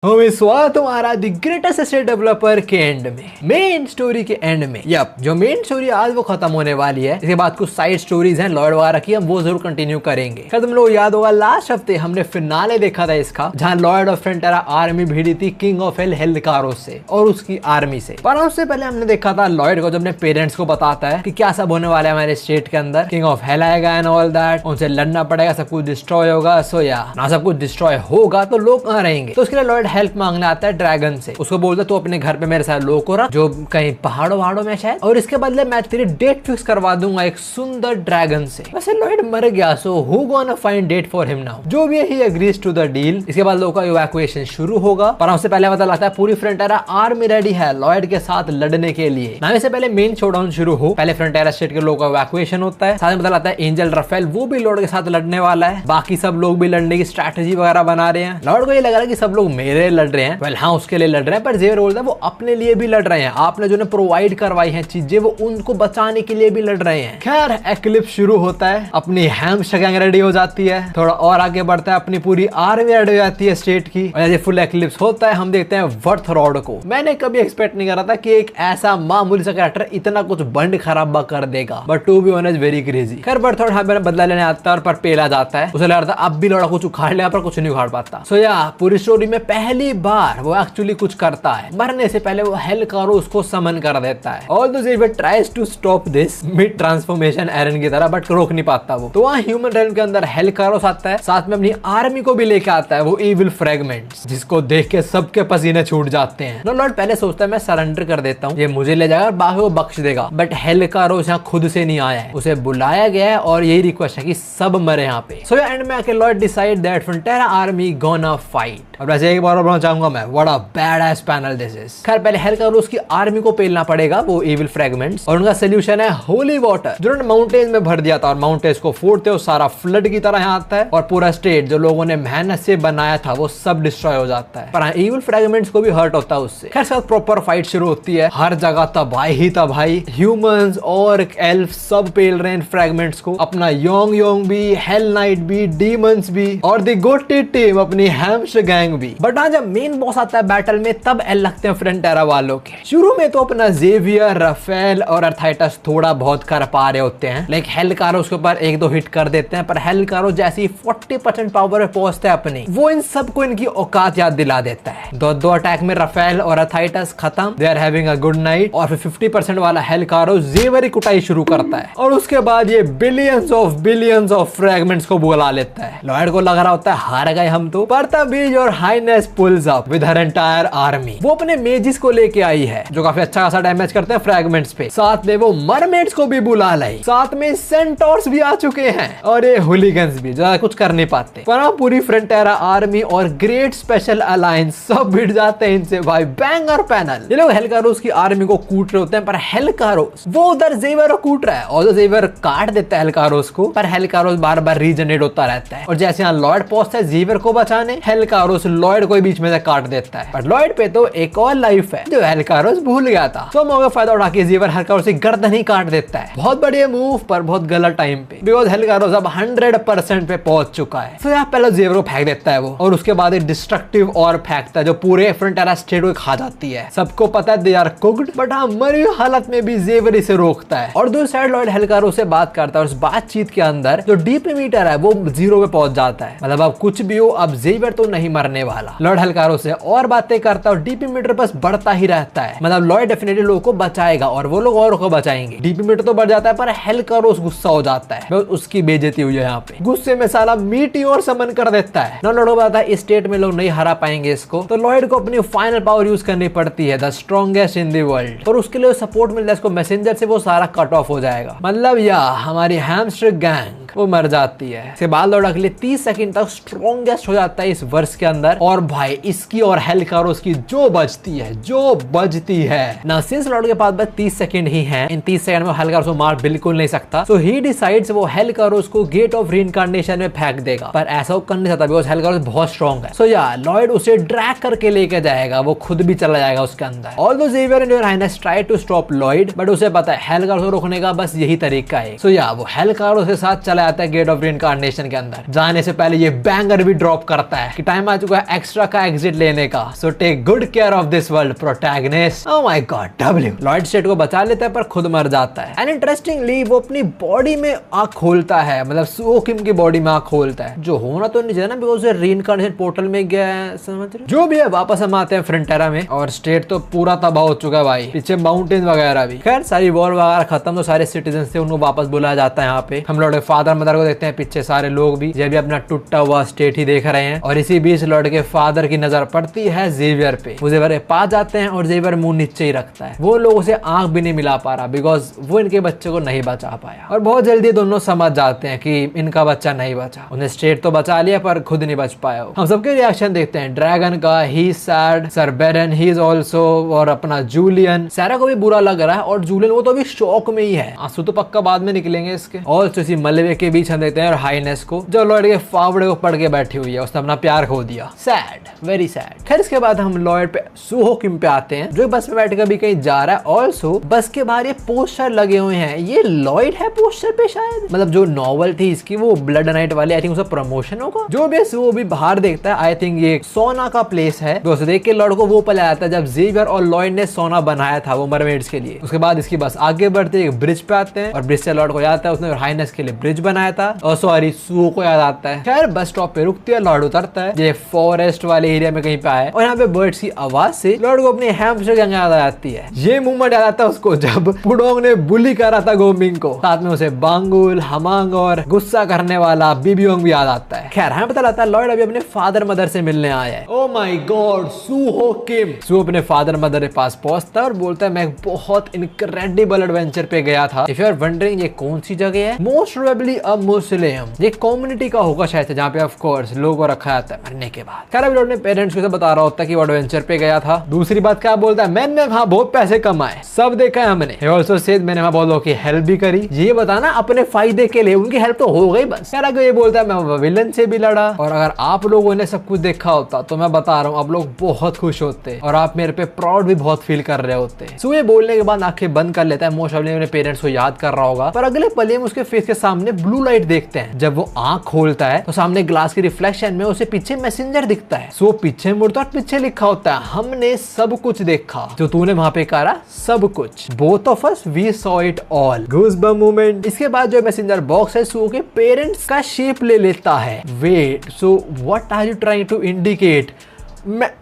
हमें स्वागत तुम्हारा द ग्रेटेस्ट स्टेट डेवलपर के एंड में, मेन स्टोरी के एंड में। यप, जो मेन स्टोरी आज वो खत्म होने वाली है। इसके बाद कुछ साइड स्टोरीज हैं लॉर्ड वगैरह की, हम वो जरूर कंटिन्यू करेंगे। क्या तुम लोग याद होगा लास्ट हफ्ते हमने फिनाले देखा था इसका, जहाँ लॉर्ड ऑफ फ्रंटेरा आर्मी भिड़ी थी किंग ऑफ हेल हेलकारोस से और उसकी आर्मी से। पर उससे पहले हमने देखा था लॉर्ड को जब अपने पेरेंट्स को बताता है कि क्या सब होने वाला है हमारे स्टेट के अंदर, किंग ऑफ हेल आएगा एंड ऑल दैट, उनसे लड़ना पड़ेगा, सब कुछ डिस्ट्रॉय होगा। सो या ना सब कुछ डिस्ट्रॉय होगा तो लोग कहाँ रहेंगे, तो उसके लिए लॉर्ड हेल्प मांगने आता है ड्रैगन से। उसको बोलता तू अपने घर पे मेरे साथ लो को रख, जो कहीं पहाड़ों में शायद, और इसके बदले मैं तेरी डेट फिक्स करवा दूंगा एक सुंदर ड्रैगन से। वैसे लॉर्ड मर गया, so who gonna find date for him now. जो भी है he agrees to the deal. इसके बाद लोगों का इवैक्यूएशन शुरू होगा, पर उससे पहले पता लगता है पूरी फ्रंटेरा आर्मी रेडी है लॉर्ड के साथ लड़ने के लिए। ना इससे पहले मेन शोडाउन शुरू हो, पहले फ्रंटेरा स्टेट के लोगों का इवैक्यूएशन होता है। साथ में पता लगता है एंजल रफेल वो भी लॉर्ड के साथ लड़ने वाला है। बाकी सब लोग भी लड़ने की स्ट्रैटेजी वगैरह बना रहे हैं। लॉर्ड को ये लग रहा है कि सब लोग मेरे लड़ रहे हैं, वेल हाँ उसके लिए लड़ रहे हैं, पर जेवर बोलता है वो अपने लिए भी लड़ रहे हैं। आपने जो प्रोवाइड करवाई हैं चीजें वो उनको बचाने के लिए भी लड़ रहे हैं। खैर एक्लिप्स शुरू होता है, अपनी हैम्स्टर गैंग रेडी हो जाती है, थोड़ा और आगे बढ़ता है, अपनी पूरी आर्मी रेडी हो जाती है स्टेट की। और जैसे फुल एक्लिप्स होता है हम देखते हैं वर्थ रॉड को। मैंने कभी एक्सपेक्ट नहीं करा था कि एक ऐसा मामूली सा कैरेक्टर इतना कुछ बंड खराबा कर देगा, but to be honest very crazy. खैर बर्थ रॉड हमें बदला लेने आता है और पर पेला जाता है। उसे लगता है अब भी लौड़ा कुछ उखाड़ लिया पर कुछ नहीं उखाड़ पाता। सो या पूरी स्टोरी में पहली बार वो एक्चुअली कुछ करता है। मरने से पहले वो हेलकारोस को समन कर देता है। Although Xavier tries to stop this mid transformation Aaron की तरह, बट रोक नहीं पाता वो। तो वहाँ ह्यूमन रेल्म के अंदर हेलकारोस आता है, साथ में अपनी आर्मी को भी लेके आता है, वो इविल फ्रेगमेंट्स, जिसको देख के सबके पसीने छूट जाते हैं। नो लॉर्ड पहले सोचता है मैं सरेंडर कर देता हूँ, ये मुझे ले जाएगा और बाकी वो बख्श देगा, बट हेलकारोस यहाँ खुद से नहीं आया है, उसे बुलाया गया है और यही रिक्वेस्ट है कि सब मरे यहाँ पे। सो एंड में आके Lord decide that Frontera army gonna fight. और वैसे एक बार बोलना चाहूंगा मैं, what a badass panel this is. खैर पहले हेलकारोस की आर्मी को पेलना पड़ेगा वो इविल फ्रेगमेंट्स, और उनका सोल्यूशन है होली वाटर, जो उन्होंने माउंटेन्स में भर दिया था, और माउंटेन्स को फोड़ते हो सारा फ्लड की तरह यहाँ आता है और पूरा स्टेट जो लोगों ने मेहनत से बनाया था वो सब डिस्ट्रॉय हो जाता है। पर इविल फ्रेगमेंट्स को भी हर्ट होता है उससे। खैर साथ प्रॉपर फाइट शुरू होती है, हर जगह तबाही ही तबाही, ह्यूमंस और एल्फ सब पेल रहे हैं फ्रेगमेंट्स को, अपना योंग भी, हेल नाइट भी, डीमंस भी, और द गोटी टीम अपनी हैम्स्टर गैंग भी। बट आज जब मेन बॉस आता है बैटल में तब एल लगते हैं फ्रंटेरा वालों के। शुरू में तो अपना ज़ेवियर, रफेल और अर्थाइटस थोड़ा बहुत कर पा रहे होते हैं, लाइक हेलकारोस के ऊपर एक दो हिट कर देते हैं, पर हेलकारोस जैसी 40% पावर पे पहुंचते हैं अपनी, वो इन सबको इनकी औकात याद दिला देता है। दो अटैक में रफेल और अर्थाइटस खत्म, they are having a good night, और फिर 50% वाला हेलकारोस ज़ेवियर की कुटाई शुरू करता है, और उसके बाद ये बिलियंस ऑफ फ्रेगमेंट्स को बुला लेता है। लॉर्ड को लग रहा होता है हार गए हम तो, पर तभी your highness pulls up with her entire army. वो अपने मेजिस को लेके आई है जो काफी अच्छा खासा डैमेज करते हैं फ्रैगमेंट्स पे, साथ में वो मरमेड्स को भी बुला लाई, साथ में सेंटोर्स भी आ चुके हैं, और ये हुलिगन्स भी जो कुछ कर नहीं पाते। पर पूरी फ्रंटेरा आर्मी और ग्रेट स्पेशल अलायंस सब भिड़ जाते हैं इनसे भाई, बैंग और पैनल। ये लोग हेलकारोस की आर्मी को कूट रहे होते हैं, पर हेलकारोस वो उधर ज़ेवियर को कूट रहा है, और ज़ेवियर काट देता है हेलकारोस को, पर हेलकारोस बार बार रीजनरेट होता रहता है। और जैसे यहाँ लॉर्ड पहुंचता है ज़ेवियर को बचाने, हेलकारोस लॉर्ड को बीच में से काट देता है। पर लॉर्ड पे तो एक और लाइफ है जो हेलकारोस भूल गया था, तो मौका फायदा उठा के ज़ेवियर हेलकारोस की गर्दन ही काट देता है। बहुत बढ़िया मूव पर बहुत गलत टाइम पे, बिकॉज हेलकारोस अब 100% पे पहुंच चुका है। तो यहाँ पहले ज़ेवियर को फेंक देता है वो, और उसके बाद एक डिस्ट्रक्टिव और फेंकता है जो पूरे फ्रंटेरा स्टेट को खा जाती है। सबको पता है दे आर कुक्ड, बट हाँ मरी हालत में भी ज़ेवियर इसे रोकता है। और दूसरी साइड लॉर्ड हेलकारोस से बात करता है, और उस बातचीत के अंदर जो डीपी मीटर है वो 0 पे पहुंच जाता है। मतलब अब कुछ भी हो, अब ज़ेवियर तो नहीं मरने वाला। लॉर्ड हेलकारोस से और बातें करता है, और डीपी मीटर बस बढ़ता ही रहता है। मतलब लॉर्ड डेफिनेटली लोगों को बचाएगा और वो लोग और को बचाएंगे। डीपी मीटर तो बढ़ जाता है, पर हेलकारोस गुस्सा हो जाता है, उसकी बेइज्जती हुई है यहाँ पे। गुस्से में साला मीटियोर समन कर देता है। ना लॉर्ड बताता है इस स्टेट में लोग नहीं हरा पाएंगे इसको, तो लॉर्ड को अपनी फाइनल पावर यूज करनी पड़ती है, the strongest in the world, और उसके लिए सपोर्ट मिलता है इसको मैसेंजर से, वो सारा कट ऑफ हो जाएगा। मतलब या हमारी हैम्स्टर गैंग वो मर जाती है। इसके बाद लॉर्ड अगले 30 सेकंड तक स्ट्रॉन्गेस्ट हो जाता है इस वर्ष के अंदर, और भाई इसकी और हेलकारोस की जो बजती है ना, सिंस लॉर्ड के पास बस 30 सेकंड ही हैं, इन 30 सेकंड में हेलकारोस को मार बिल्कुल नहीं सकता। सो ही डिसाइड्स वो हेलकारोस को गेट ऑफ रीइंकार्नेशन में फेंक देगा, पर ऐसा वो कर नहीं सकता बिकॉज़ हेलकारोस बहुत स्ट्रॉन्ग है। सो या लॉर्ड उसे ड्रैग करके लेके जाएगा, वो खुद भी चला जाएगा उसके अंदर। Although Xavier and your highness try to stop lord, but उसे पता है हेलकारोस को रोकने का बस यही तरीका है। सो या वो हेलकारोस के साथ चला चला जाता है गेट ऑफ रीइंकार्नेशन के अंदर। जाने से पहले ये बैंगर भी ड्रॉप करता है कि टाइम आ चुका है एक्स्ट्रा का एग्जिट लेने का, so take good care of this world protagonist. Oh my god, W Lloyd state को बचा लेता है पर खुद मर जाता है। एंड इंटरेस्टिंगली वो अपनी बॉडी में आंख खोलता है, मतलब सो किम की बॉडी में आंख खोलता है, जो होना तो नहीं चाहिए ना, बिकॉज़ वो रीइंकार्नेशन पोर्टल में गया है, समझ रहे हो? जो भी है वापस हम आते हैं फ्रंटेरा में और स्टेट तो पूरा तबाह हो चुका है भाई, पीछे माउंटेन वगैरह भी। खैर सारी वॉर वगैरह खत्म, तो सारे सिटीजन थे उनको वापस बुलाया जाता है। यहाँ पे हम लॉर्ड के फादर मदर को देखते हैं, पीछे सारे लोग भी ये भी अपना टूटा हुआ स्टेट ही देख रहे हैं। और इसी बीच लॉर्ड के फादर की नजर पड़ती है जेवियर पे। वो जेवियर के पास जाते हैं और जेवियर मुंह नीचे ही रखता है। वो लोगों से आंख भी नहीं मिला पा रहा बिकॉज वो इनके बच्चे को नहीं बचा पाया। और बहुत जल्दी दोनों समझ जाते हैं कि इनका बच्चा नहीं बचा, उन्हें स्टेट तो बचा लिया पर खुद नहीं बच पाया। हम सबके रिएक्शन देखते हैं, ड्रैगन का ही side, sir Baron he is also, और अपना जूलियन, सारा को भी बुरा लग रहा है और जूलियन वो तो अभी शौक में ही है, आंसू तो पक्का बाद में निकलेंगे इसके। ऑल्सो इसी मलबे के बीच हम देखते हैं और हाईनेस को, जो लॉर्ड के फावड़े को पड़ के बैठी हुई है, उसने अपना प्यार खो दिया। Sad, very sad. खैर इसके बाद हम लॉर्ड पे सुहो किम पे आते हैं, जो बस में बैठ कर भी कहीं जा रहा है। ऑल्सो बस के बाहर ये पोस्टर लगे हुए हैं, ये लॉयड है पोस्टर पे शायद, मतलब जो नॉवल थी इसकी वो ब्लड नाइट वाली, आई थिंक उसका प्रमोशन होगा। जो भी वो भी बाहर देखता है, आई थिंक ये सोना का प्लेस है। दोस्तों देख के लॉर्ड को वो पल आता है जब जेवियर और लॉयड ने सोना बनाया था वो मरमेड्स के लिए। उसके बाद इसकी बस आगे बढ़ते एक ब्रिज पे आते हैं और ब्रिज से लॉर्ड को याद आता है उसने हाइनेस के लिए ब्रिज बनाया था, और सॉरी सुहो को याद आता है। खैर बस स्टॉप पे रुकती है, लॉर्ड उतरता है, ये फॉरेस्ट वाले एरिया में कहीं पे आया और यहाँ पे बर्ड्स की आवाज से लॉर्ड को अपनी हैम्स्टर गैंग याद आ जाती है। ये मूवमेंट याद आता है उसको जब पुडोंग ने बुली करा था गोमिंग को, साथ में उसे बांगुल, हमांग और गुस्सा करने वाला बीबियोंग भी याद आता है। खैर हमें पता लगता है लॉर्ड अभी अपने फादर मदर से मिलने आया है। ओह माय गॉड, सुहो किम। सुहो अपने फादर मदर के पास पहुंचता है और बोलता है मैं एक बहुत इनक्रेडिबल एडवेंचर पे गया था। इफ यू आर वंडरिंग ये कौन सी जगह है, मोस्ट प्रोबेबली अ मुस्लिम, ये कम्युनिटी का होगा शायद जहाँ पे ऑफ कोर्स लोगों को रखा जाता है मरने के बाद। खैर अभी लॉर्ड ने पेरेंट्स को बता रहा होता है कि वो एडवेंचर पे गया था। दूसरी बात क्या बोलता है, मैंने वहाँ बहुत पैसे कमाए, सब देखा है हमने। ऑल्सो सेड मैंने वहाँ बहुत लोगों की हेल्प भी करी, ये बताना अपने फायदे के लिए, उनकी हेल्प तो हो गई बस। खैर अगर ये बोलता है मैं विलन से भी लड़ा, और अगर आप लोगों ने सब कुछ देखा होता तो मैं बता रहा हूँ आप लोग बहुत खुश होते और आप मेरे पे प्राउड भी बहुत फील कर रहे होते। सो ये बोलने के बाद आंखें बंद कर लेता है, मोस्ट ऑफ अपने पेरेंट्स को याद कर रहा होगा। पर अगले पल हम उसके फेस के सामने ब्लू लाइट देखते हैं। जब वो आंख खोलता है तो सामने ग्लास की रिफ्लेक्शन में उसे पीछे मैसेंजर दिखता है। सो पीछे मुड़ता और पीछे लिखा होता है हमने सब कुछ देखा जो तूने वहां पे करा, सब कुछ, both of us we saw it all, goosebump moment. इसके बाद जो मैसेंजर बॉक्स है सो के पेरेंट्स का शेप ले लेता है। Wait, so what are you trying to indicate?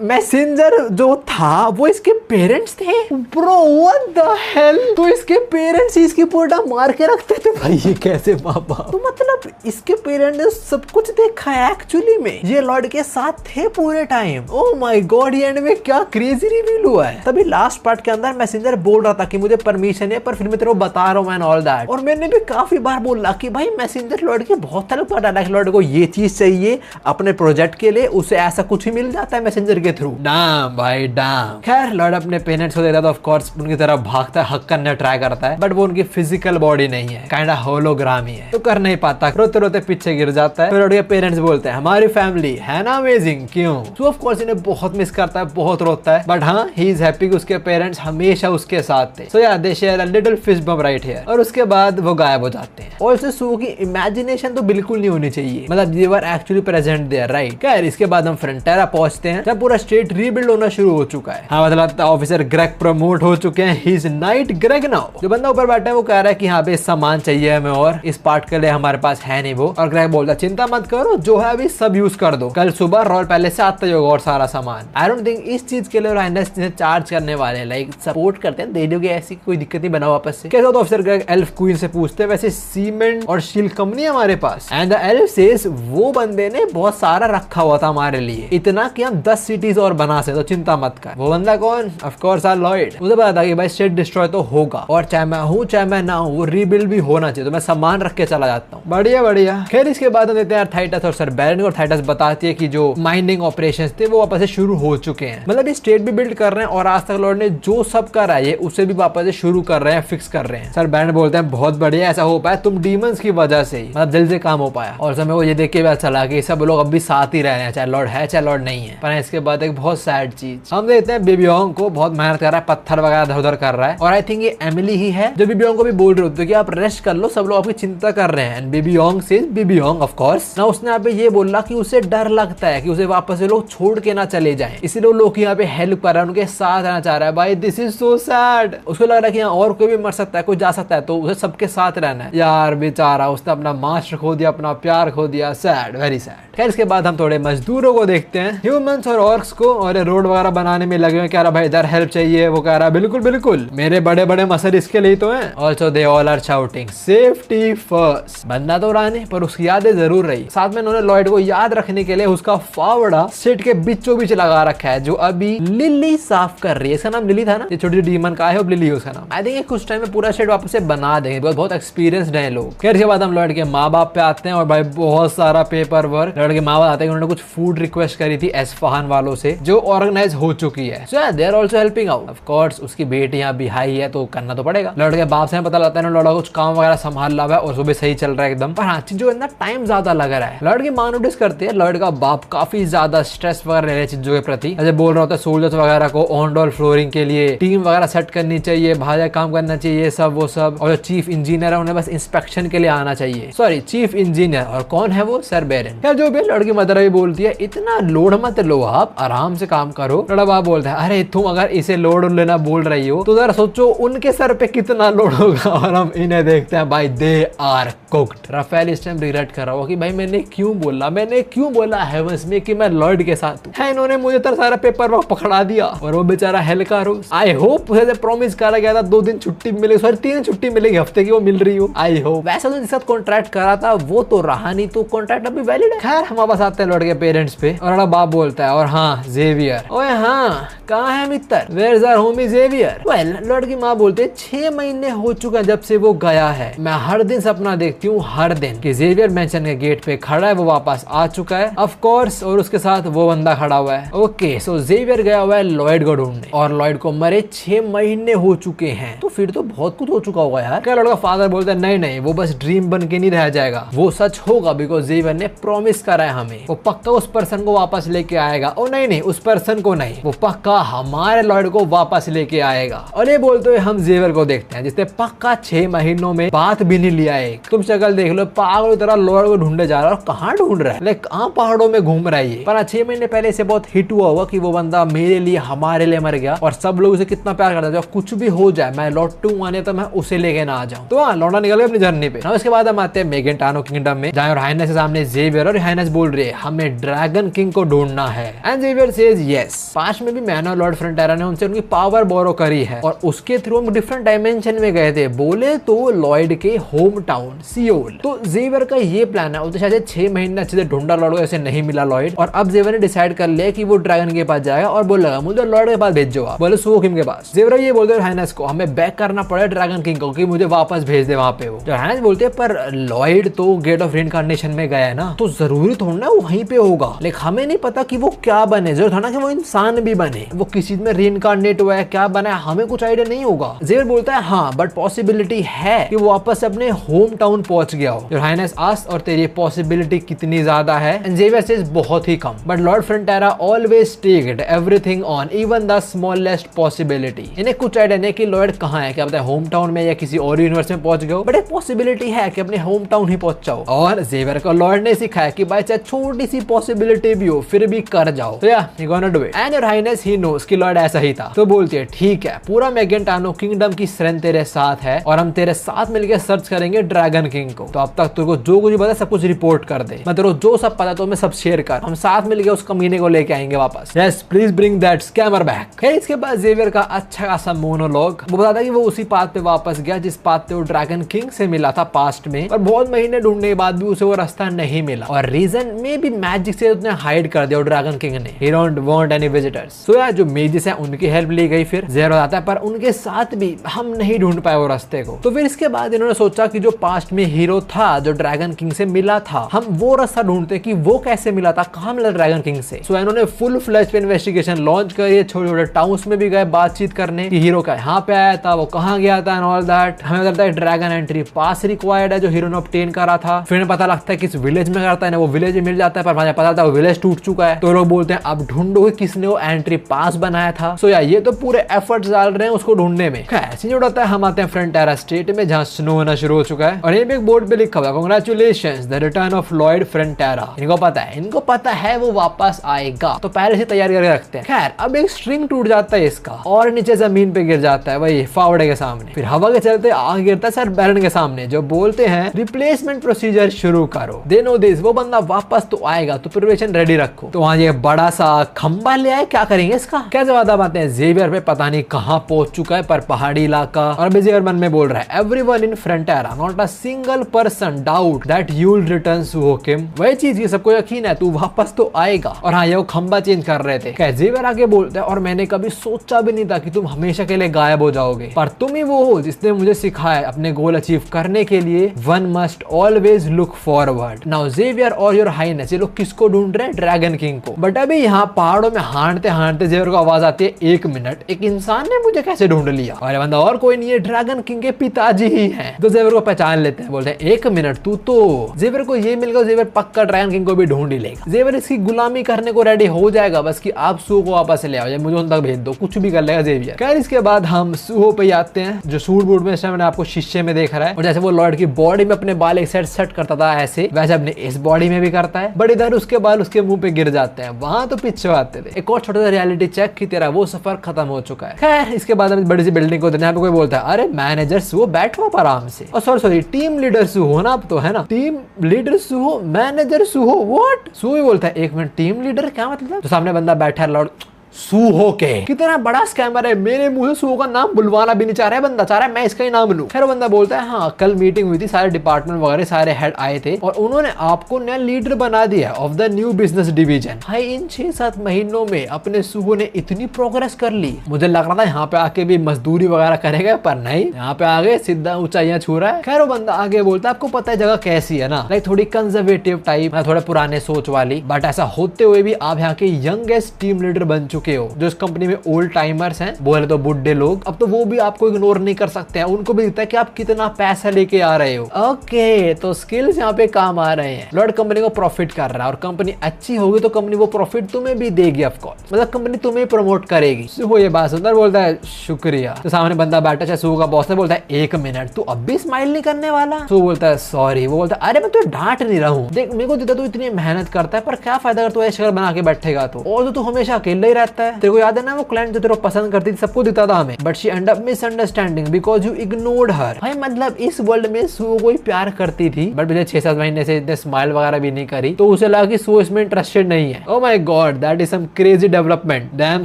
Messenger जो था वो इसके पेरेंट्स थे। ब्रो व्हाट द हेल, तो इसके पेरेंट्स इसकी पोटा मार के रखते थे भाई, ये कैसे बाबा? तो मतलब इसके पेरेंट्स ने सब कुछ देखा है एक्चुअली में, ये लॉर्ड के साथ थे पूरे टाइम। ओह माय गॉड, ये एंड में क्या क्रेजी रिवील हुआ है। तभी लास्ट पार्ट के अंदर मैसेंजर बोल रहा था कि मुझे परमिशन है पर फिर मैं तेरे को बता रहा हूँ एंड ऑल दैट। और मैंने भी काफी बार बोला कि भाई मैसेंजर लॉर्ड के बहुत हेल्प कर रहा है, लॉर्ड को ये चीज चाहिए अपने प्रोजेक्ट के लिए, उसे ऐसा कुछ ही मिल जाता है मैसेंजर के थ्रू। डैम भाई डैम। खैर लॉर्ड अपने पेरेंट्स को देखता है तो ऑफ कोर्स उनकी तरफ भागता है, हक करने ट्राई करता है, बट वो उनकी फिजिकल बॉडी नहीं है, काइंड ऑफ होलोग्राम ही है, तो कर नहीं पाता, रोते रोते पीछे गिर जाता है। फिर लॉर्ड के पेरेंट्स बोलते हैं हमारी फैमिली है ना अमेजिंग, क्यों? सो ऑफ कोर्स इन्हें बहुत मिस करता है, बहुत रोता है, बट हाँ ही इज हैप्पी कि उसके पेरेंट्स हमेशा उसके साथ थे। So yeah they share a little fist bump right here. और उसके बाद वो गायब हो जाते हैं। ऑल्सो सो की इमेजिनेशन तो बिल्कुल नहीं होनी चाहिए, मतलब they were actually present there, right? खैर इसके बाद हम फ्रंटेरा पहुंचते हैं जब पूरा स्टेट रीबिल्ड होना शुरू हो चुका है। हाँ मतलब ऑफिसर ग्रेग प्रमोट हो चुके हैं, he is night Greg now. जो बंदा ऊपर बैठा है वो कह रहा है कि हाँ पे सामान चाहिए हमें और इस पार्ट के लिए हमारे पास है नहीं वो। और ग्रेग बोलता है चिंता मत करो, जो है अभी सब यूज कर दो, कल सुबह रॉयल पहले से आता ही होगा और सारा सामान। आई डोंट थिंक इस चीज के लिए राइनस चार्ज करने वाले, लाइक सपोर्ट करते हैं, दे दोगे ऐसी कोई दिक्कत नहीं, बना वापस से। कैसा? तो ऑफिसर ग्रेग एल्फ क्वीन से पूछते हैं वैसे सीमेंट और स्टील कंपनी हमारे पास, एंड द एल्फ सेज वो बंदे ने बहुत सारा रखा हुआ था हमारे लिए, इतना कि हम 10 सिटीज और बना से, तो चिंता मत कर। वो बंदा कौन? Of course R Lloyd. मुझे पता था कि भाई स्टेट डिस्ट्रॉय तो होगा और चाहे मैं हूँ चाहे मैं ना हूँ वो रीबिल्ड भी होना चाहिए, तो मैं सामान रख के चला जाता हूँ। बढ़िया बढ़िया। खैर इसके बाद हम देखते हैं थाइटस और सर बैरन को। थाइटस बताती है कि जो माइनिंग ऑपरेशंस थे वो वापस से शुरू हो चुके हैं, मतलब ये स्टेट भी बिल्ड कर रहे हैं और आज तक लॉर्ड ने जो सब करा है उसे भी वापस से शुरू कर रहे हैं, फिक्स कर रहे हैं। सर बैरन बोलते हैं बहुत बढ़िया, ऐसा हो पाया तुम डीमंस की वजह से ही, मतलब जल्दी से काम हो पाया। और समय वो ये देख के भी अच्छा लगा कि सब लोग अब भी साथ ही रह रहे हैं, चाहे लॉर्ड है चाहे लॉर्ड नहीं है, पर है इसके बाद एक बहुत सैड चीज हम देखते हैं बेबी योंग को बहुत मेहनत कर रहा है, पत्थर वगैरह इधर उधर कर रहा है और आई थिंक ये एमिली ही है जो बेबी योंग को भी बोल रही होती है कि आप रेस्ट कर लो, सब लोग आपकी चिंता कर रहे हैं। एंड बेबी योंग से बेबी योंग ऑफ कोर्स ना उसने यहाँ पे ये बोला कि उसे डर लगता है कि उसे वापस से लोग छोड़ के ना चले जाएं, इसीलिए लोग यहाँ पे हेल्प कर रहा है, उनके साथ रहना चाह रहा है। भाई दिस इज सो सैड। उसको लग रहा है कि यहाँ और कोई भी मर सकता है, कोई जा सकता है, तो उसे सबके साथ रहना है। यार बेचारा उसने अपना मास्टर खो दिया, अपना प्यार खो दिया, सैड, वेरी सैड। खैर इसके बाद हम थोड़े मजदूरों को देखते हैं, ह्यूमंस और ऑर्क्स को, और रोड वगैरह बनाने में लगे हुए। कह रहा भाई इधर हेल्प चाहिए, वो कह रहा बिल्कुल बिल्कुल मेरे बड़े बड़े मसल इसके लिए तो हैं। Also they all are shouting safety first. बनना तो रहा नहीं पर उसकी यादें जरूर रही। साथ में उन्होंने लॉयड को याद रखने के लिए उसका फावड़ा सेट के बीचों बीच लगा रखा है, जो अभी लिली साफ कर रही है। इसका नाम लिली था ना, ये छोटी डीमन का है, लिली उसका नाम। आई थिंक कुछ टाइम में पूरा सेट वापस से बना देंगे, बहुत एक्सपीरियंस्ड है लोग। खैर इसके बाद हम लॉयड के माँ बाप पे आते हैं और भाई बहुत सारा पेपर वर्क। लॉयड के माँ बाप आते हैं, उन्होंने कुछ फूड रिक्वेस्ट करी थी एस्फहान वालों से जो ऑर्गेनाइज हो चुकी है। So they are also helping out. Of course उसकी बेटी यहाँ बिहाई है तो करना तो पड़ेगा। लॉयड के बाप से पता लगता है लॉयड कुछ काम वगैरह संभाल रहा है और सुबह सही चल रहा है एकदम, पर हाँ चीजों के टाइम ज्यादा लग रहा है। लॉयड की माँ नोटिस करती है लॉयड का बाप काफी ज्यादा स्ट्रेस वगैरह ले रहे चीजों के प्रति। ऐसे बोल रहा होता है सोल्जर्स वगैरह को ऑन डोर फ्लोरिंग के लिए टीम वगैरह सेट करनी चाहिए, भाजा काम करना चाहिए, सब वो सब। और जो चीफ इंजीनियर है उन्हें बस इंस्पेक्शन के लिए आना चाहिए। सॉरी चीफ इंजीनियर, और कौन है वो? सर बेरन। खैर जो भी लॉयड की मदर भी बोलती है इतना लोड मत लो, आप आराम से काम करो। लॉयड बाप बोलता है अरे तुम अगर इसे लोड लेना बोल रही हो तो जरा सोचो उनके सर पे कितना लोड होगा। और हम इन्हें देखते हैं भाई दे आर कुक्ड। राफेल इस टाइम रिग्रेट कर रहा होगा कि भाई मैंने क्यों बोला हेवंस में कि मैं लॉयड के साथ हूँ। इन्होंने मुझे तो सारा पेपर वर्क पकड़ा दिया और वो बेचारा हेलकार हो। आई होप उसे प्रॉमिस करा गया था 2 दिन छुट्टी मिलेगी, सॉरी 3 छुट्टी मिलेगी हफ्ते की, वो मिल रही हो। I hope. वैसे तो जिसके साथ कॉन्ट्रैक्ट करा था वो तो रहा नहीं, तो कॉन्ट्रैक्ट अभी वैलिड है। खैर हम वापस आते हैं लॉयड के पेरेंट्स पे और बाप बोलता है और हाँ जेवियर, ओए हाँ कहाँ है मित्र, where is our homie Xavier. Well Lloyd की माँ बोलते हैं 6 महीने हो चुके हैं जब से वो गया है। मैं हर दिन सपना देखती हूँ, हर दिन, कि जेवियर मेंशन के गेट पे खड़ा है, वो वापस आ चुका है ऑफ कोर्स, और उसके साथ वो बंदा खड़ा हुआ है। ओके सो जेवियर गया हुआ है लॉयड को ढूंढने और लॉयड को मरे 6 महीने हो चुके हैं, तो फिर तो बहुत कुछ हो चुका होगा यार। क्या लॉयड का फादर बोलता है नहीं नहीं वो बस ड्रीम बन के नहीं रह जाएगा, वो सच होगा, बिकॉज जेवियर ने प्रॉमिस करा है हमें, वो पक्का उस पर्सन को वापस लेके आएगा। ओ नहीं उस पर्सन को नहीं, वो पक्का हमारे लॉयड को वापस लेके आएगा। और ये बोलते हुए हम जेवियर को देखते हैं जिसने पक्का 6 महीनों में बात भी नहीं लिया है। तुम शक्ल देख लो, पागल की तरह लॉयड को ढूंढे जा रहा है, और कहाँ ढूंढ रहा है, लाइक कहाँ पहाड़ों में घूम रहा है ये। पर 6 महीने पहले से बहुत हिट हुआ होगा कि वो बंदा मेरे लिए हमारे लिए मर गया और सब लोग उसे कितना प्यार करते हैं, कुछ भी हो जाए मैं लौटू आने तो मैं उसे लेके ना आ जाऊं। तो हाँ लौटा निकल गए अपनी जर्नी पे। उसके बाद हम आते हैं मेगेंटानो किंगडम में, जहाँ हाइनेस के सामने जेवियर, और हाइनेस बोल रही है हमें ड्रैगन किंग को ढूंढना है। And Xavier says yes. Past में भी मैनो लॉर्ड फ्रंटेरा ने उनसे उनकी पावर बोरो करी है और उसके थ्रू हम डिफरेंट डायमेंशन में गए थे, बोले तो लॉयड के होम टाउन सियोल। तो जेवियर का ये प्लान है, तो शायद 6 महीने अच्छे से ढूंढा लॉर्ड को, ऐसे नहीं मिला लॉयड, और अब जेवियर ने डिसाइड कर लिया कि वो ड्रैगन के पास जाएगा और बोलेगा मुझे लॉयड के पास भेजो आप, बोले सुओ किंग के पास। जेवियर ये बोलते हैं हाइनेस को हमें बैक करना पड़ेगा ड्रैगन किंग को कि मुझे वापस भेज दे वहां पे। वो हाइनेस बोलते हैं पर लॉयड तो गेट ऑफ रीइंकार्नेशन में गया है ना, तो जरूरी थोड़ा वो वहीं पे होगा, लेकिन हमें नहीं पता कि वो क्या बने, जरूर था ना कि वो इंसान भी बने, वो किसी चीज में रीइंकार्नेट हुआ है, क्या बना है हमें कुछ आइडिया नहीं होगा। जेवियर बोलता है हाँ बट पॉसिबिलिटी है कि वो वापस अपने होम टाउन पहुंच गया हो। योर हाइनेस आस्क्ड और तेरी पॉसिबिलिटी कितनी ज्यादा है? एंड जेवियर सेज बहुत ही कम, but Lord Frontera always took everything on even the smallest possibility. इन्हें कुछ आइडिया नहीं कि लॉर्ड कहाँ है, क्या पता है होम टाउन में या किसी और यूनिवर्स में पहुंच गए, बट एक पॉसिबिलिटी है कि अपने होम टाउन ही पहुंच जाओ। और जेवियर को लॉर्ड ने सिखाया कि भाई चाहे छोटी सी पॉसिबिलिटी भी हो फिर भी कर जाओ। तो या you gonna do it. And your highness he knows कि लॉर्ड ऐसा ही था, तो बोलती है ठीक है पूरा मेगेंटानो किंगडम की स्ट्रेंथ तेरे साथ है और हम तेरे साथ मिलकर सर्च करेंगे ड्रैगन किंग को। तो अब तक तेरे को जो कुछ पता सब कुछ रिपोर्ट कर दे, मैं तेरे को जो सब पता तो मैं सब शेयर कर, हम साथ मिलकर उस कमीने को लेके आएंगे वापस। Yes please bring that scammer back. इसके बाद जेवियर का अच्छा खासा मोनोलॉग, वो बताता है कि वो उसी पाथ पे वापस गया जिस पाथ पे वो ड्रैगन किंग से मिला था पास्ट में, और बहुत महीने ढूंढने के बाद भी उसे वो रास्ता नहीं मिला, और रीजन में भी मैजिक से उसने हाइड कर दिया ड्रैगन किंग ने। He don't want any visitors. So यार जो मेजिस है उनकी हेल्प ली गई, फिर जेवियर आता है पर उनके साथ भी हम नहीं ढूंढ पाए वो रास्ते को। तो फिर इसके बाद इन्होंने सोचा कि जो पास्ट में हीरो था जो ड्रैगन किंग से मिला था, हम वो रास्ता ढूंढते कि वो कैसे मिला था, कहाँ मिला ड्रैगन किंग से। सो इन्होंने फुल फ्लैश पे इन्वेस्टिगेशन लॉन्च करी, छोटे छोटे टाउन्स में भी गए बातचीत करने कि हीरो का यहाँ पे आया था, वो कहाँ गया था एंड ऑल दैट। हमें लगता है ड्रैगन एंट्री पास रिक्वायर्ड है जो हीरो ने ऑब्टेन करा था। फिर पता लगता है किस विलेज में करता है ना, वो विलेज में मिल जाता है, पर पता लगता है वो विलेज टूट चुका है। तो लोग बोलते हैं अब ढूंढो किसने वो एंट्री पास बनाया था। सो या ये तो पूरे एफर्ट्स डाल रहे हैं उसको ढूंढने में। ऐसे उड़ाता है हम आते हैं फ्रंटेरा स्टेट में जहाँ स्नो होना शुरू हो चुका है और ये भी एक बोर्ड पे लिखा हुआ है congratulations the return of Lloyd Frontera. इनको पता है वो वापस आएगा तो पहले से तैयार करके रखते हैं। खैर अब एक स्ट्रिंग टूट जाता है इसका और नीचे जमीन पे गिर जाता है वही फावड़े के सामने। फिर हवा के चलते आगे गिरता है सर बैरन के सामने जो बोलते हैं रिप्लेसमेंट प्रोसीजर शुरू करो। दे नो दिस वो बंदा वापस तो आएगा तो प्रिपरेशन रेडी रखो। तो वहाँ ये बड़ा सा खंबा ले आए क्या करेंगे इसका। कैसे वादा पाते हैं जेवियर पे पता नहीं कहाँ पहुंच चुका है पर पहाड़ी इलाका और जेवियर मन में बोल रहा है everyone in Frontera not a single person doubt that you will return Suho Kim. वही चीज की सबको यकीन है तू वापस तो आएगा। और हाँ ये वो खंबा चेंज कर रहे थे। क्या जेवियर आगे बोलते हैं और मैंने कभी सोचा भी नहीं था कि तुम हमेशा के लिए गायब हो जाओगे पर तुम ही वो हो जिसने मुझे सिखाया अपने गोल अचीव करने के लिए one must always look forward. Now Xavier और योर हाइनेस ये लोग किसको ढूंढ रहे हैं ड्रैगन किंग को। बट अभी यहाँ पहाड़ों में हांटते हांटते जेवियर को आवाज आती है 1 मिनट एक इंसान ने मुझे कैसे ढूंढ लिया। और बंदा और कोई नहीं है ड्रैगन किंग के पिताजी ही हैं। तो जेवियर को पहचान लेते हैं बोलते हैं 1 मिनट तू तो। जेवियर को ये मिल गया जेवियर पक्का ड्रैगन किंग को भी ढूंढ ही लेगा। जेवियर इसकी गुलामी करने को रेडी हो जाएगा बस कि आप सुहो को वापस ले आओ मुझे उन तक भेज दो कुछ भी कर लेगा जेवियर। खैर इसके बाद हम सुहो पे आते हैं जो सूट बूट में मैंने आपको शीशे में देख रहा है और जैसे वो लॉर्ड की बॉडी में अपने बाल एक साइड सेट करता था ऐसे वैसे अपने इस बॉडी में भी करता है बट इधर उसके बाल उसके मुंह पे गिर जाते हैं वहां तो पीछे आते थे। एक और छोटा सा रियलिटी चेक की तेरा वो सफर खत्म हो चुका है। खैर इसके बाद हम बड़ी सी बिल्डिंग को जहाँ पे कोई बोलता है अरे मैनेजर सुहो बैठो आप आराम से और सॉरी टीम लीडर सुहो ना अब तो है ना team leader Suho manager Suho what. Suho बोलता है 1 मिनट टीम लीडर क्या मतलब। तो सामने बंदा बैठा है लॉर्ड सुहो के कितना बड़ा स्कैमर है मेरे मुंह से सुहो का नाम बुलवाना भी नहीं चाह रहा है बंदा चाह रहा है मैं इसका ही नाम लूं। खैर बंदा बोलता है हाँ कल मीटिंग हुई थी सारे डिपार्टमेंट वगैरह सारे हेड आए थे और उन्होंने आपको नया लीडर बना दिया of the new business division. भाई इन 6-7 महीनों में अपने सुहो ने इतनी प्रोग्रेस कर ली मुझे लग रहा था यहाँ पे आके भी मजदूरी वगैरह करेगा पर नहीं यहाँ पे आगे सीधा ऊंचाइयां छू रहा है। खैर वो बंदा आगे बोलता है आपको पता है जगह कैसी है ना लाइक थोड़ी कंजर्वेटिव टाइप थोड़े पुराने सोच वाली बट ऐसा होते हुए भी आप यहाँ के यंगेस्ट टीम लीडर बन चुके हो। जो इस कंपनी में ओल्ड टाइमर्स हैं बोले तो बुड्ढे लोग अब तो वो भी आपको इग्नोर नहीं कर सकते हैं उनको भी दिखता है कि आप कितना पैसा लेके आ रहे हो। ओके तो स्किल्स यहाँ पे काम आ रहे हैं। लॉर्ड कंपनी को प्रॉफिट कर रहा है और कंपनी अच्छी होगी तो कंपनी वो प्रॉफिट तुम्हें भी देगी ऑफ कोर्स मतलब कंपनी तुम्हें प्रमोट करेगी। सुहो ये बात सुंदर बोलता है शुक्रिया। तो सामने बंदा बैठा चाहे सुहो का बॉस है बोलता है 1 मिनट तू अब भी स्माइल नहीं करने वाला। सुहो बोलता है सॉरी। वो बोलता है अरे मैं तो डांट नहीं रहा हूँ देख मेरे को देता तू इतनी मेहनत करता है पर क्या फायदा अगर तू ऐसे शक्ल बना के बैठेगा तो और तू हमेशा अकेला ही रहता है। तेरे को याद है ना वो क्लाइंट जो तेरे को पसंद करती थी सबको दिखता था हमें but she end up misunderstanding because you ignored her. भाई मतलब इस वर्ल्ड में सुहो कोई प्यार करती थी बट मुझे 6-7 महीने से इतने स्माइल वगैरह भी नहीं करी तो उसे लगा कि सुहो इसमें इंटरेस्टेड नहीं है। Oh my god that is some crazy development damn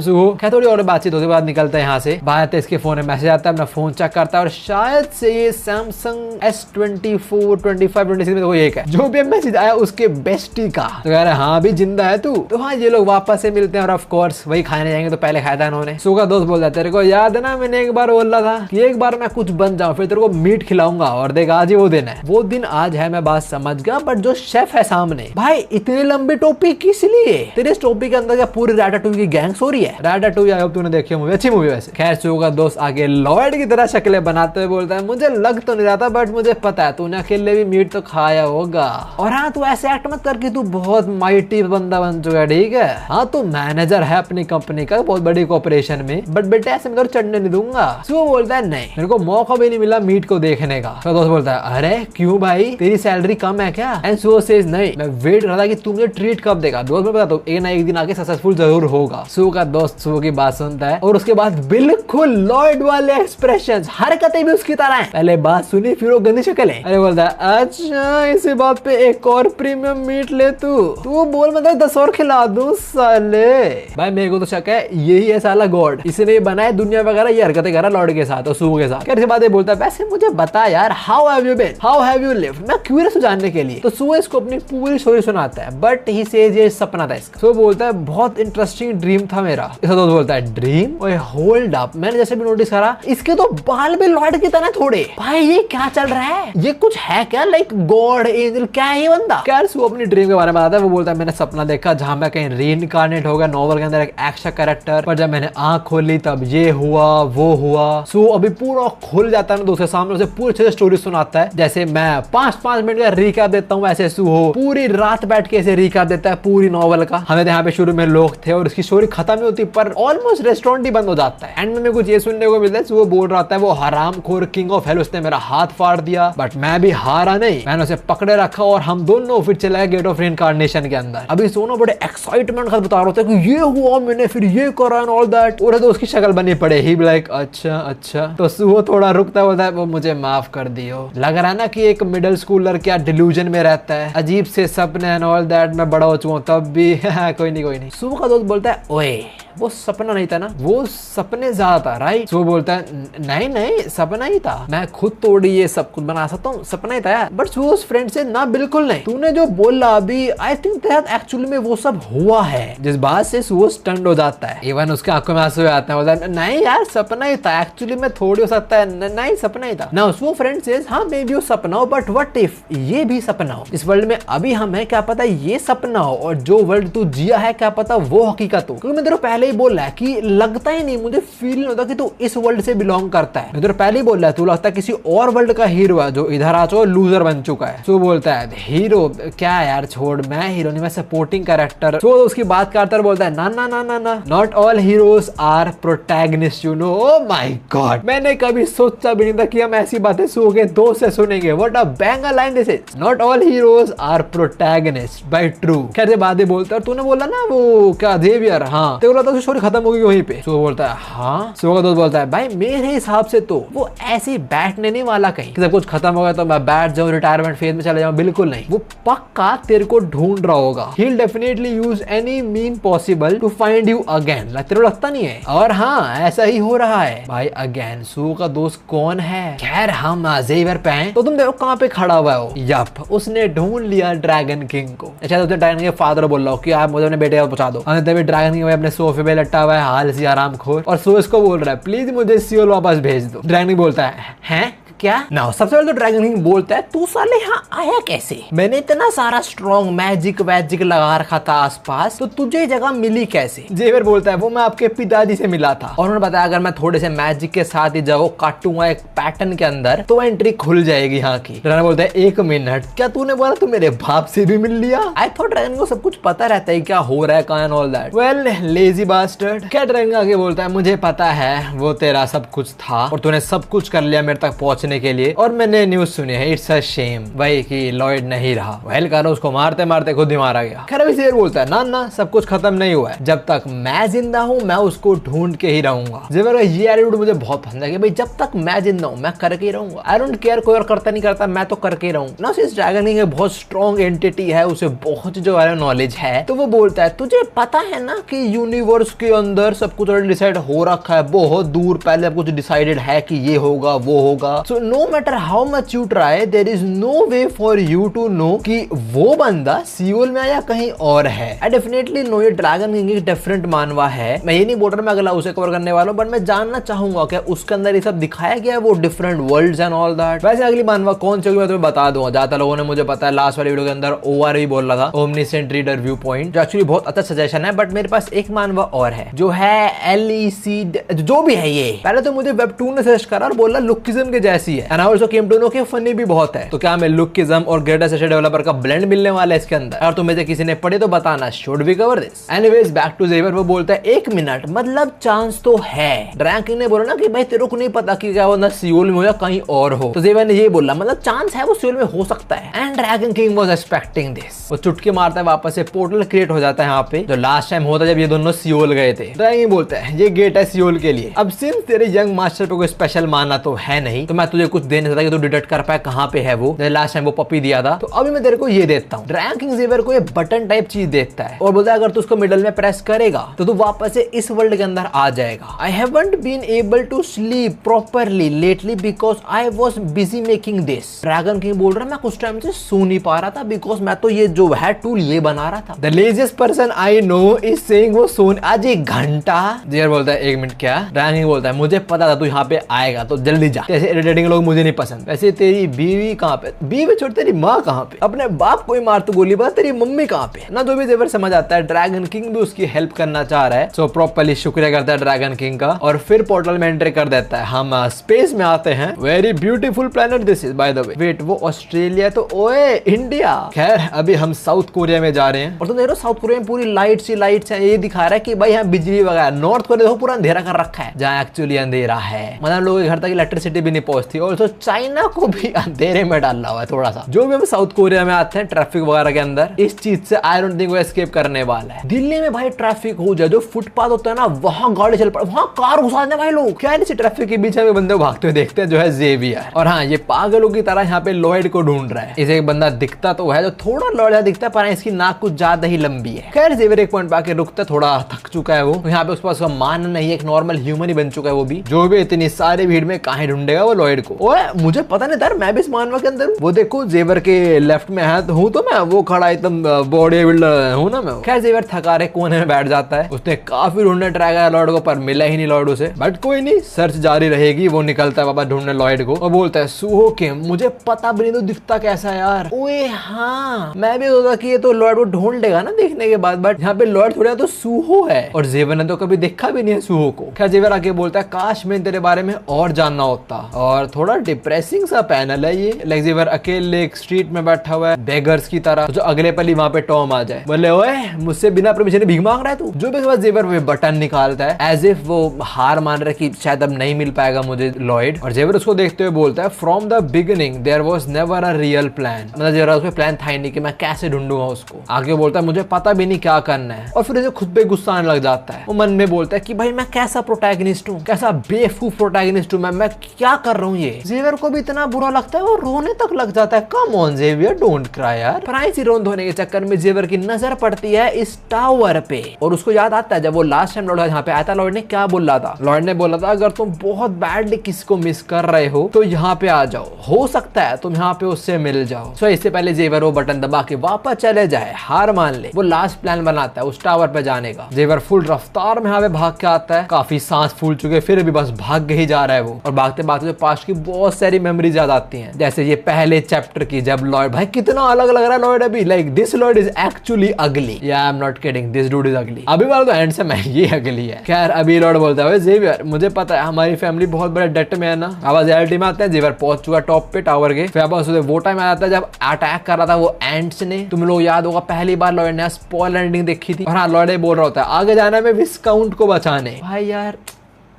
Suho. क्या थोड़ी और बातचीत होती बाद निकलता है यहाँ से बात है इसके फोन में मैसेज आता है अपना फोन चेक करता है और शायद से ये सैमसंग S24 25 26 में कोई एक है जो भी मैसेज आया उसके बेस्टी का। तो कह रहा है हाँ भी जिंदा है तू। तो हाँ ये लोग वापस से मिलते हैं और ऑफ कोर्स वही खाने जाएंगे तो पहले खाया था इन्होंने। सुहो का दोस्त बोलता है तेरे को याद है ना मैंने एक बार बोला था कि एक बार मैं कुछ बन जाऊं फिर तेरे को मीट खिलाऊंगा और देख आज ही वो दिन है। वो दिन आज है मैं बात समझ गया बट जो शेफ है सामने भाई इतनी लंबी टोपी किस लिए। तेरे इस टोपी के अंदर क्या पूरी राटाटूई की गैंग सो रही है। राटाटूई आई होप तूने देखी मूवी अच्छी मूवी वैसे। खैर सुहो का दोस्त आगे लॉयड की तरह शक्लें बनाते हुए बोलता है मुझे लग तो नहीं रहा था बट मुझे पता है तूने अकेले भी मीट तो खाया होगा और हाँ तू ऐसे एक्ट मत कर कि तू बहुत माइटी बंदा बन चुका है ठीक है। हाँ तू मैनेजर है अपनी कंपनी का बहुत बड़ी कॉर्पोरेशन में बट बेटे ऐसे मैं तो चढ़ने नहीं दूंगा। सुहो बोलता है नहीं मेरे को मौका भी नहीं मिला मीट को देखने का। तो दोस्त बोलता है अरे क्यों भाई तेरी सैलरी कम है क्या। एंड सुहो सेज नहीं मैं वेट रहा था कि तू मुझे ट्रीट कब देगा। दोस्त मैं बता एक ना एक दिन आके सक्सेसफुल जरूर होगा। सुहो का दोस्त सुहो की बात सुनता है और उसके बाद बिल्कुल लॉयड वाले एक्सप्रेशंस हरकतें भी उसकी तरह हैं। पहले बात सुनी फिर वो गंदी शक्ल है। अरे बोलता है अच्छा इसी बात पे एक और प्रीमियम मीट ले तू बोल मतलब 10 और खिला दूं साले। भाई मेरे को तो शक है यही है साला गॉड इसने बनाया दुनिया वगैरह ये हरकतें कर रहा लॉर्ड के साथ और सुहो के साथ। कैसे बातें बोलता है वैसे मुझे बता यार how have you been how have you lived मैं क्यूरियस हूं जानने के लिए। तो सुहो इसको अपनी पूरी स्टोरी सुनाता है बट ही सेज ये सपना था इसका। सुहो बोलता है बहुत इंटरेस्टिंग ड्रीम था मेरा। इसका दोस्त बोलता है ड्रीम ओए होल्ड अप मैंने जैसे भी नोटिस करा इसके तो बाल भी लॉर्ड की तरह थोड़े। भाई ये क्या चल रहा है ये कुछ है क्या लाइक गॉड एंजल क्या है ये बंदा। क्या सुहो अपनी ड्रीम के बारे में बताता है। वो बोलता है मैंने सपना देखा जहां मैं कहीं रीइनकार्नेट हो गया नॉवल के अंदर एक एक्स्ट्रा कैरेक्टर, पर जब मैंने आंख खोली तब ये हुआ वो हुआ। सो अभी पूरा खुल जाता है ना दोस्तों सामने, उसे पूरी अच्छे से स्टोरी सुनाता है। जैसे मैं 5-5 मिनट का रिकैप देता हूँ, ऐसे सू हो पूरी रात बैठ के ऐसे रिकैप देता है पूरी नॉवल का। हमें यहाँ पे शुरू में लोग थे और इसकी स्टोरी खत्म नहीं होती, पर ऑलमोस्ट रेस्टोरेंट ही बंद हो जाता है। एंड में कुछ ये सुनने को मिलता है, वो बोल रहा था वो हरामखोर किंग ऑफ हेल, उसने मेरा हाथ फाड़ दिया, बट मैं भी हारा नहीं, मैंने उसे पकड़े रखा और हम दोनों फिर चले गए गेट ऑफ रिइंकार्नेशन के अंदर। अभी सोना बड़े एक्साइटमेंट का बता रहा था कि ये हुआ, मैंने फिर ये करा एंड ऑल दैट। और तो उसकी शक्ल बनी पड़े ही लाइक अच्छा अच्छा। तो वो थोड़ा रुकता बोलता है वो मुझे माफ कर दियो। लग रहा है ना कि एक मिडिल स्कूलर क्या डिल्यूजन में रहता है, अजीब से सपने एंड ऑल दैट। मैं बड़ा हो चुका हूँ तब भी कोई नहीं। सुबह का दोस्त बोलता है ओए वो सपना नहीं था ना, वो सपने ज्यादा था राइट। वो बोलता है नहीं सपना ही था, मैं खुद तोड़ी ये सब कुछ बना सकता हूँ, सपना ही था यार। बट वो उस फ्रेंड से ना बिल्कुल नहीं, तूने जो बोला अभी आई थिंक दैट एक्चुअली में वो सब हुआ है। जिस बात से वो स्टंड हो जाता है, इवन उसके आंखों में आंसू आते हैं। बोलता है नहीं यार सपना ही था, एक्चुअली में थोड़ी हो सकता है नहीं सपना ही था ना। वो फ्रेंड से हाँ मे बी वो सपना हो, बट व्हाट इफ ये भी सपना हो। इस वर्ल्ड में अभी हम है, क्या पता ये सपना हो और जो वर्ल्ड तू जिया है क्या पता वो हकीकत हो। क्योंकि मैं तेरे पहले ही बोल रहा है कि लगता ही नहीं, मुझे फील नहीं होता कि तू इस वर्ल्ड से बिलोंग करता है। मैं तेरे पहले ही बोल रहा है तू लगता है किसी और वर्ल्ड का हीरो है जो इधर आ चुका लूजर बन चुका है। तो बोलता है हीरो क्या यार छोड़, मैं हीरो नहीं, मैं सपोर्टिंग कैरेक्टर। तो उसकी बात करता है, बोलता है ना not all heroes are protagonist you know. Oh my god, मैंने कभी सोचा भी नहीं था कि हम ऐसी बातें सुनोगे दोस्त से सुनेंगे। What a banger line this is, not all heroes are protagonist by true. कैसे बातें बोलता है, तूने बोला ना वो क्या जेवियर, हाँ तो बोला था स्टोरी खत्म होगी वहीं पे। सो बोलता है हाँ। सो का दोस्त बोलता है भाई मेरे हिसाब से तो वो ऐसे बैठने नहीं वाला कहीं सब कुछ खत्म हो गया तो मैं बैठ जाऊं रिटायरमेंट फेज में चले जाऊं, बिल्कुल नहीं। वो पक्का तेरे को ढूंढ रहा होगा। He'll definitely use any mean possible to find you again। तेरे को लगता नहीं है? और हाँ ऐसा ही हो रहा है भाई अगेन। सू का दोस्त कौन है? खैर हम जेवियर पे हैं, तो तुम देखो कहाँ पे खड़ा हुआ हो। यप उसने ढूंढ लिया ड्रैगन किंग को। अच्छा तो ड्रैगन के फादर बोल रहा हो कि आप मुझे अपने बेटे को पहुंचा दो। तभी ड्रैगन किंग अपने सोफे पे लट्टा हुआ है हाल सी आराम खोर, और सो इसको बोल रहा है प्लीज मुझे सियोल वापस भेज दो। ड्रैगन बोलता है हैं क्या ना। सबसे पहले तो ड्रैगन किंग बोलता है तू साले यहाँ आया कैसे? मैंने इतना सारा स्ट्रॉन्ग मैजिक वैजिक लगा रखा था आसपास, तो तुझे जगह मिली कैसे? जेवियर बोलता है वो मैं आपके पिताजी से मिला था और उन्होंने बताया अगर मैं थोड़े से मैजिक के साथ ही जगह काटूंगा एक पैटर्न के अंदर तो एंट्री खुल जाएगी यहाँ की। ड्रैगन बोलता है 1 मिनट, क्या तूने बोला तू मेरे बाप से भी मिल लिया? आई थॉट ड्रैगन को सब कुछ पता रहता है क्या हो रहा है कहाँ and all that. Well lazy bastard. क्या ड्रैगन आगे बोलता है मुझे पता है वो तेरा सब कुछ था और तूने सब कुछ कर लिया मेरे तक पहुंचने के लिए, और मैंने न्यूज सुनी है इट्स अ शेम भाई कि लॉयड नहीं रहा। वेल करो उसको मारते मारते खुद ही मारा गया। खैर अभी जेवियर बोलता है ना सब कुछ खत्म नहीं हुआ है, जब तक मैं जिंदा हूँ मैं उसको ढूंढ के ही रहूंगा। जेवियर का ये एटीट्यूड मुझे बहुत पसंद है कि भाई जब तक मैं जिंदा हूँ मैं करके ही रहूंगा। आई डोंट केयर कोई और करता नहीं करता, मैं तो करके ही रहूंगा ना। इस ड्रैगन किंग बहुत स्ट्रॉन्ग एंटिटी है, उसे बहुत जो है नॉलेज है, तो वो बोलता है तुझे पता है ना कि यूनिवर्स के अंदर सब कुछ ऑलरेडी डिसाइड हो रखा है, बहुत दूर पहले सब कुछ डिसाइडेड है कि ये होगा वो होगा। So no matter how much you try there is no way for you to know कि वो बंदा सियोल में या कहीं और है। आई डेफिनेटली नो ये ड्रैगन किंग एक डिफरेंट मानवा है। मैं ये नहीं बोल रहा मैं अगला उसे कवर करने वाला हूं, बट मैं जानना चाहूंगा क्या उसके अंदर ये सब दिखाया गया है, वो different worlds and all that. वैसे अगली मानवा कौन सी होगी मैं तुम्हें बता दूंगा। ज्यादा लोगों ने मुझे पता है लास्ट वाली वीडियो के अंदर ओआर भी बोल रहा था, ओमनीसेंट रीडर व्यू पॉइंट, जो एक्चुअली बहुत अच्छा सजेशन है। बट मेरे पास एक मानवा और है जो है LEC जो भी है। ये पहले तो मुझे वेबटून ने सजेस्ट करा और बोला लुकिज्म के जैसी है, and I also came to know कि फनी भी बहुत है। तो क्या हमें लुकिज्म और ग्रेटेस्ट एसेट डेवलपर का ब्लेंड मिलने वाला है इसके अंदर? अगर तुम्हें से किसी ने पढ़े तो बताना, should we cover this? Anyways back to Xavier. वो बोलता है 1 मिनट मतलब चांस तो है। ड्रैगन किंग ने बोला ना कि भाई तेरे को नहीं पता कि क्या वो ना सियोल में हो या कहीं और हो, तो जेवियर ने ये बोला मतलब चांस है वो सियोल में हो सकता है। And dragon king was expecting this. वो चुटकी मारता है, वापस से पोर्टल क्रिएट हो जाता है यहाँ पे, जो लास्ट टाइम होता जब ये दोनों सियोल गए थे। ड्रैगन किंग बोलता है ये गेट है सियोल के लिए। अब सिंस तेरे यंग मास्टर पे कोई स्पेशल माना तो है नहीं, तो मैं तुझे कुछ दे नहीं सकता कि तू डिटेक्ट कर पाए कहाँ पे है वो। लास्ट टाइम वो पपी दिया था, तो अभी मैं तेरे को ये देता हूँ। ड्रैगन किंग जेवियर को ये बटन टाइप चीज देता है और बोलता है अगर तू उसको मिडल में प्रेस करेगा तो तू वापस से इस वर्ल्ड के अंदर आ जाएगा। I haven't been able to sleep properly lately because I was busy making this. Dragon king बोल रहा है मैं कुछ टाइम से सो नहीं पा रहा था बिकॉज मैं तो ये जो है टूल ये बना रहा था। The laziest person I know is saying वो सोन आज 1 घंटा। जेवियर बोलता है 1 मिनट क्या? ड्रैगन किंग बोलता है मुझे पता था तू यहाँ पे आएगा तो जल्दी जा। जैसे इरिटेटिंग एंडिंग लोग मुझे नहीं पसंद। वैसे तेरी बीवी कहाँ पे, बीवी छोड़ तेरी माँ कहाँ पे, अपने बाप को ही मार तो गोली बात, तेरी मम्मी कहाँ पे ना। जो भी जेवर समझ आता है ड्रैगन किंग भी उसकी हेल्प करना चाह रहा है। सो प्रॉपर्ली शुक्रिया करता है ड्रैगन किंग का और फिर पोर्टल में एंट्री कर देता है। हम स्पेस में आते हैं। Very beautiful planet this is by the way. Wait वो ऑस्ट्रेलिया तो ओए इंडिया। खैर अभी हम साउथ कोरिया में जा रहे हैं और तुम देख रहे हो साउथ कोरिया में पूरी लाइट्स ही लाइट्स है। ये दिखा रहा है कि भाई यहाँ बिजली वगैरह। नॉर्थ कोरिया देखो पूरा अंधेरा कर रखा है जहाँ एक्चुअली अंधेरा है, मतलब लोगों के घर तक इलेक्ट्रिसिटी भी नहीं पहुंचती। और तो चाइना को भी अंधेरे में डालना हुआ है थोड़ा सा। जो भी हम साउथ कोरिया में आते हैं ट्रैफिक वगैरह के अंदर, इस चीज से आई डोंट थिंक वो एस्केप करने वाला है। दिल्ली में भाई ट्रैफिक हो जाए, जो फुटपाथ होता है ना वहाँ गाड़ी चल पड़े, वहाँ कार घुसा दे भाई लोग। क्या नहीं ट्रैफिक के बीच में बंदे भागते हुए देखते हैं जो है जेवियर। और हाँ ये पागलों की तरह यहाँ पे लॉयड को ढूंढ रहा है। इसे एक बंदा दिखता तो है जो थोड़ा लॉयड दिखता है पर इसकी नाक कुछ ज्यादा ही लंबी है। खैर जेवियर एक पॉइंट पे आके रुकता, थोड़ा थक चुका है वो। यहाँ पे उसके पास मान नहीं, एक नॉर्मल ह्यूमन ही बन चुका है वो भी। जो भी इतनी सारी भीड़ में कहाँ ढूंढेगा वो लॉयड को। ओए मुझे पता नहीं था मैं भी इस मानवा के अंदर हूँ। वो देखो जेवर के लेफ्ट में है तो हूँ तो मैं वो खड़ा एकदम बॉडी बिल्डर हूँ ना मैं। खैर जेवर थका रहे कोने में बैठ जाता है। उसने काफी ढूंढने ट्राई किया लॉयड को पर मिला ही नहीं लॉयड उसे। बट कोई नहीं, सर्च जारी रहेगी। वो निकलता है बाबा ढूंढने लॉयड को और बोलता है सुहो के मुझे पता भी नहीं तो दिखता कैसा है यार। ओए हाँ मैं भी सोचा कि ये तो लॉयड को ढूंढ लेगा ना देखने के बाद, बट यहाँ पे लॉयड थोड़ा तो सुहो है और जेवर ने तो कभी देखा भी नहीं है सुहो को। खैर जेवर आगे बोलता है काश मैं तेरे बारे में और जानना होता। और थोड़ा डिप्रेसिंग सा पैनल है ये। लाइक जेवर अकेले एक स्ट्रीट में बैठा हुआ है बेगर्स की तरह। जो अगले पल ही वहां पे टॉम आ जाए, बोले ओए मुझसे बिना परमिशन भीख मांग रहा है तू। जो भी बाद जेवर वो बटन निकालता है एज इफ वो हार मान रहा है कि शायद अब नहीं मिल पाएगा मुझे लॉयड। और जेवर उसको देखते हुए बोलता है from the beginning there was never a real plan. मतलब जेवर उसमें प्लान था ही नहीं कि मैं कैसे ढूंढूंगा उसको। आगे बोलता है मुझे पता भी नहीं क्या करना है। और फिर उसे खुद पे गुस्सा आने लग जाता है। वो मन में बोलता है कि भाई मैं कैसा प्रोटैगनिस्ट हूँ, कैसा बेवकूफ प्रोटैगनिस्ट हूँ मैं क्या कर रहा हूँ ये। जेवियर को भी इतना बुरा लगता है वो रोने तक लग जाता है। Come on Xavier don't cry यार। प्राइसी रोन धोने के चक्कर में जेवियर की नजर पड़ती है इस टावर पे और उसको याद आता है जब वो लास्ट टाइम लॉयड यहाँ पे आया था लॉयड ने क्या बोला था। लॉयड ने बोला था अगर तुम बहुत बैडली किसी को मिस कर रहे हो तो यहाँ पे आ जाओ, हो सकता है तुम यहाँ पे उससे मिल जाओ। सो इससे पहले जेवियर वो बटन दबा के वापस चले जाए, हार मान ले, वो लास्ट प्लान बनाता है उस टावर पे जाने का। जेवियर फुल रफ्तार में यहाँ पे भाग के आता है। काफी सांस फूल चुके फिर भी बस भाग ही जा रहा है वो। और भागते भागते पास्ट की बहुत सारी मेमोरीज याद आती हैं, जैसे ये पहले चैप्टर की जब लॉयड, भाई कितना अलग लग रहा है लॉयड अभी। Like this Lloyd is actually अगली। या I am not kidding, this dude is अगली। अभी वाला तो हैंडसम है, ये अगली है। खैर अभी लॉयड बोलता है जेवियर मुझे पता है हमारी फैमिली बहुत बड़े डेट में है ना। अब रियलिटी में आते हैं जेवियर पहुंच चुका टॉप पे टावर के। फिर बस वो टाइम आ जाता है जब अटैक कर रहा था वो एंट्स ने। तुम लोग याद होगा पहली बार लॉयड ने स्पॉइलर एंडिंग देखी थी। और हाँ लॉयड बोल रहा होता है आगे जाना है विस्काउंट को बचाने। भाई यार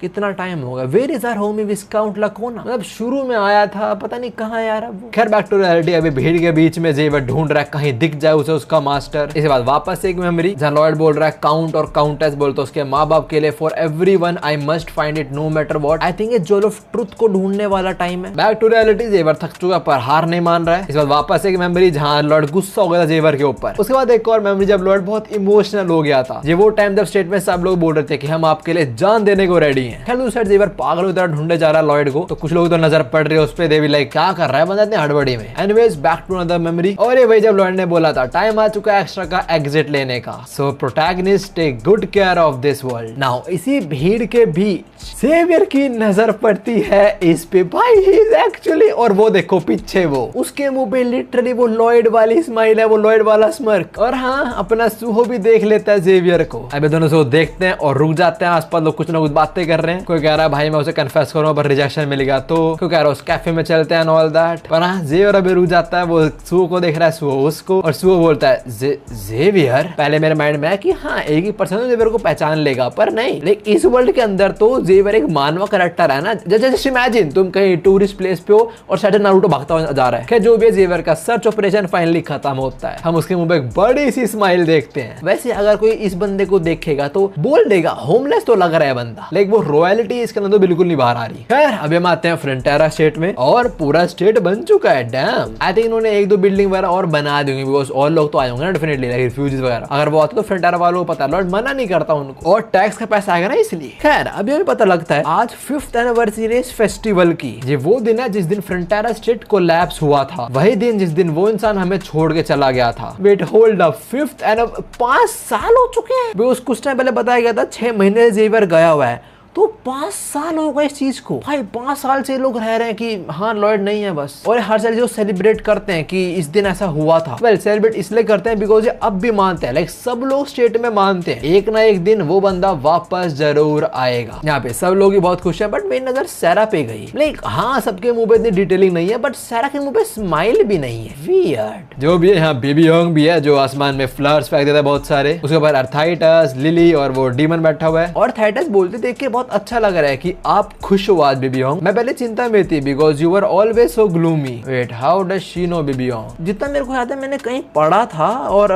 कितना टाइम होगा। वेयर इज आवर होमी विस्काउंट लकोना, मतलब शुरू में आया था पता नहीं कहाँ यार अब। खैर बैक टू रियलिटी। अभी भीड़ के बीच में जेवियर ढूंढ रहा है कहीं दिख जाए उसे उसका मास्टर। इसके बाद वापस एक मेमोरी जहाँ लॉयड बोल रहा है काउंट और काउंटेस बोलते उसके माँ बाप के लिए for everyone I must find it no matter what. I think ये जोल ऑफ ट्रुथ को ढूंढने वाला टाइम है। Back to reality. जेवियर थक चुका पर हार नहीं मान रहा है। इसके बाद वापस एक मेमोरी जहाँ लॉयड गुस्सा हो गया था जेवियर के ऊपर। उसके बाद एक और मेमोरी जब लॉयड बहुत इमोशनल हो गया था। ये वो टाइम जब स्टेट में सब लोग बोल रहे थे कि हम आपके लिए जान देने को रेडी हैं। खैर दूसरी जेवियर पागल की तरह ढूंढे जा रहा है लॉयड को। तो कुछ लोग तो नजर पड़ रही है उस पे, दे भी लाइक क्या कर रहा है बंदा इतनी हड़बड़ी में। Anyways back to another memory. और ये भाई जब लॉयड ने बोला था टाइम आ चुका है एक्स्ट्रा का एग्जिट लेने का। So protagonist take good care of this world now. इसी भीड़ के बीच जेवियर की नजर पड़ती है इस पे। भाई ही इज एक्चुअली, और वो देखो पीछे वो उसके मुंह पे लिटरली वो लॉयड वाली स्माइल है, वो लॉयड वाला स्मर्क। और हाँ अपना सुहो भी देख लेता है जेवियर को। अभी दोनों से देखते हैं और रुक जाते हैं। आसपास लोग कुछ ना कुछ बातें कर रहे हैं। कोई कह रहा है भाई मैं उसे कन्फेस करूंगा पर रिजेक्शन मिलेगा, तो क्यों कह रहा है उस कैफे में चलते हैं ऑल दैट। पर हाँ जेवियर अभी रुक जाता है। वो सुहो को देख रहा है, सुहो उसको, और सुहो बोलता है जेवियर। पहले मेरे माइंड में है कि हाँ एक ही पर्सन जेवियर को पहचान लेगा, पर नहीं। लेकिन इस वर्ल्ड के अंदर तो जेवियर एक मानव कैरेक्टर है ना। जस्ट इमेजिन तुम कहीं टूरिस्ट प्लेस पे हो और शायद नारुतो भागता हुआ जा रहा है। जो भी जेवियर का सर्च ऑपरेशन फाइनली खत्म होता है। हम उसके मुंह पे एक बड़ी सी स्माइल देखते हैं। वैसे अगर कोई इस बंदे को देखेगा तो बोल देगा होमलेस तो लग रहा है बंदा, लेकिन वो रॉयल्टी इसके अंदर तो बिल्कुल नहीं बाहर आ रही। खैर अभी हम आते हैं फ्रंटेरा स्टेट में और पूरा स्टेट बन चुका है। डैम आई थिंक इन्होंने एक दो बिल्डिंग वगैरह और बना देंगे बिकॉज और लोग तो आए होंगे ना डेफिनेटली, लाइक रिफ्यूजीज वगैरह। अगर वो आते तो फ्रंटेरा वालों को पता लॉर्ड मना नहीं करता उनको, और टैक्स का पैसा आएगा ना इसलिए। खैर अभी हमें पता लगता है आज 5th एनिवर्सरी इस फेस्टिवल की। ये वो दिन है जिस दिन फ्रंटेरा स्टेट कोलैप्स हुआ था, वही दिन जिस दिन वो इंसान हमें छोड़ के चला गया था। वेट होल्ड अप 5th 5 साल हो चुके हैं। उस कुछ टाइम पहले बताया गया था 6 महीने जेवियर गया हुआ है। तो 5 साल हो गए इस चीज को भाई, 5 साल से लोग रह रहे हैं कि हाँ लॉयड नहीं है बस। और हर साल जो सेलिब्रेट करते हैं कि इस दिन ऐसा हुआ था, वेल सेलिब्रेट इसलिए करते हैं बिकॉज ये अब भी मानते हैं, लाइक सब लोग स्टेट में मानते हैं एक ना एक दिन वो बंदा वापस जरूर आएगा। यहाँ पे सब लोग ही बहुत खुश हैं, बट मेरी नजर सैरा पे गई। लाइक हाँ सबके मुंह पे इतनी डिटेलिंग नहीं है, बट सैरा के मुंह पे स्माइल भी नहीं है। वियर्ड। जो भी है यहाँ बेबी योंग भी है जो आसमान में फ्लावर्स फेंक देता है बहुत सारे, उसके ऊपर अर्थाइटस, लिली और वो डीमन बैठा हुआ है। और अर्थाइटस बोलते देख के बहुत अच्छा लग रहा है कि आप खुश हो आज बेबी योंग। मैं पहले चिंता में थी because you are always so gloomy. Wait how does she know baby young? जितना मेरे को याद है मैंने कहीं पढ़ा था, और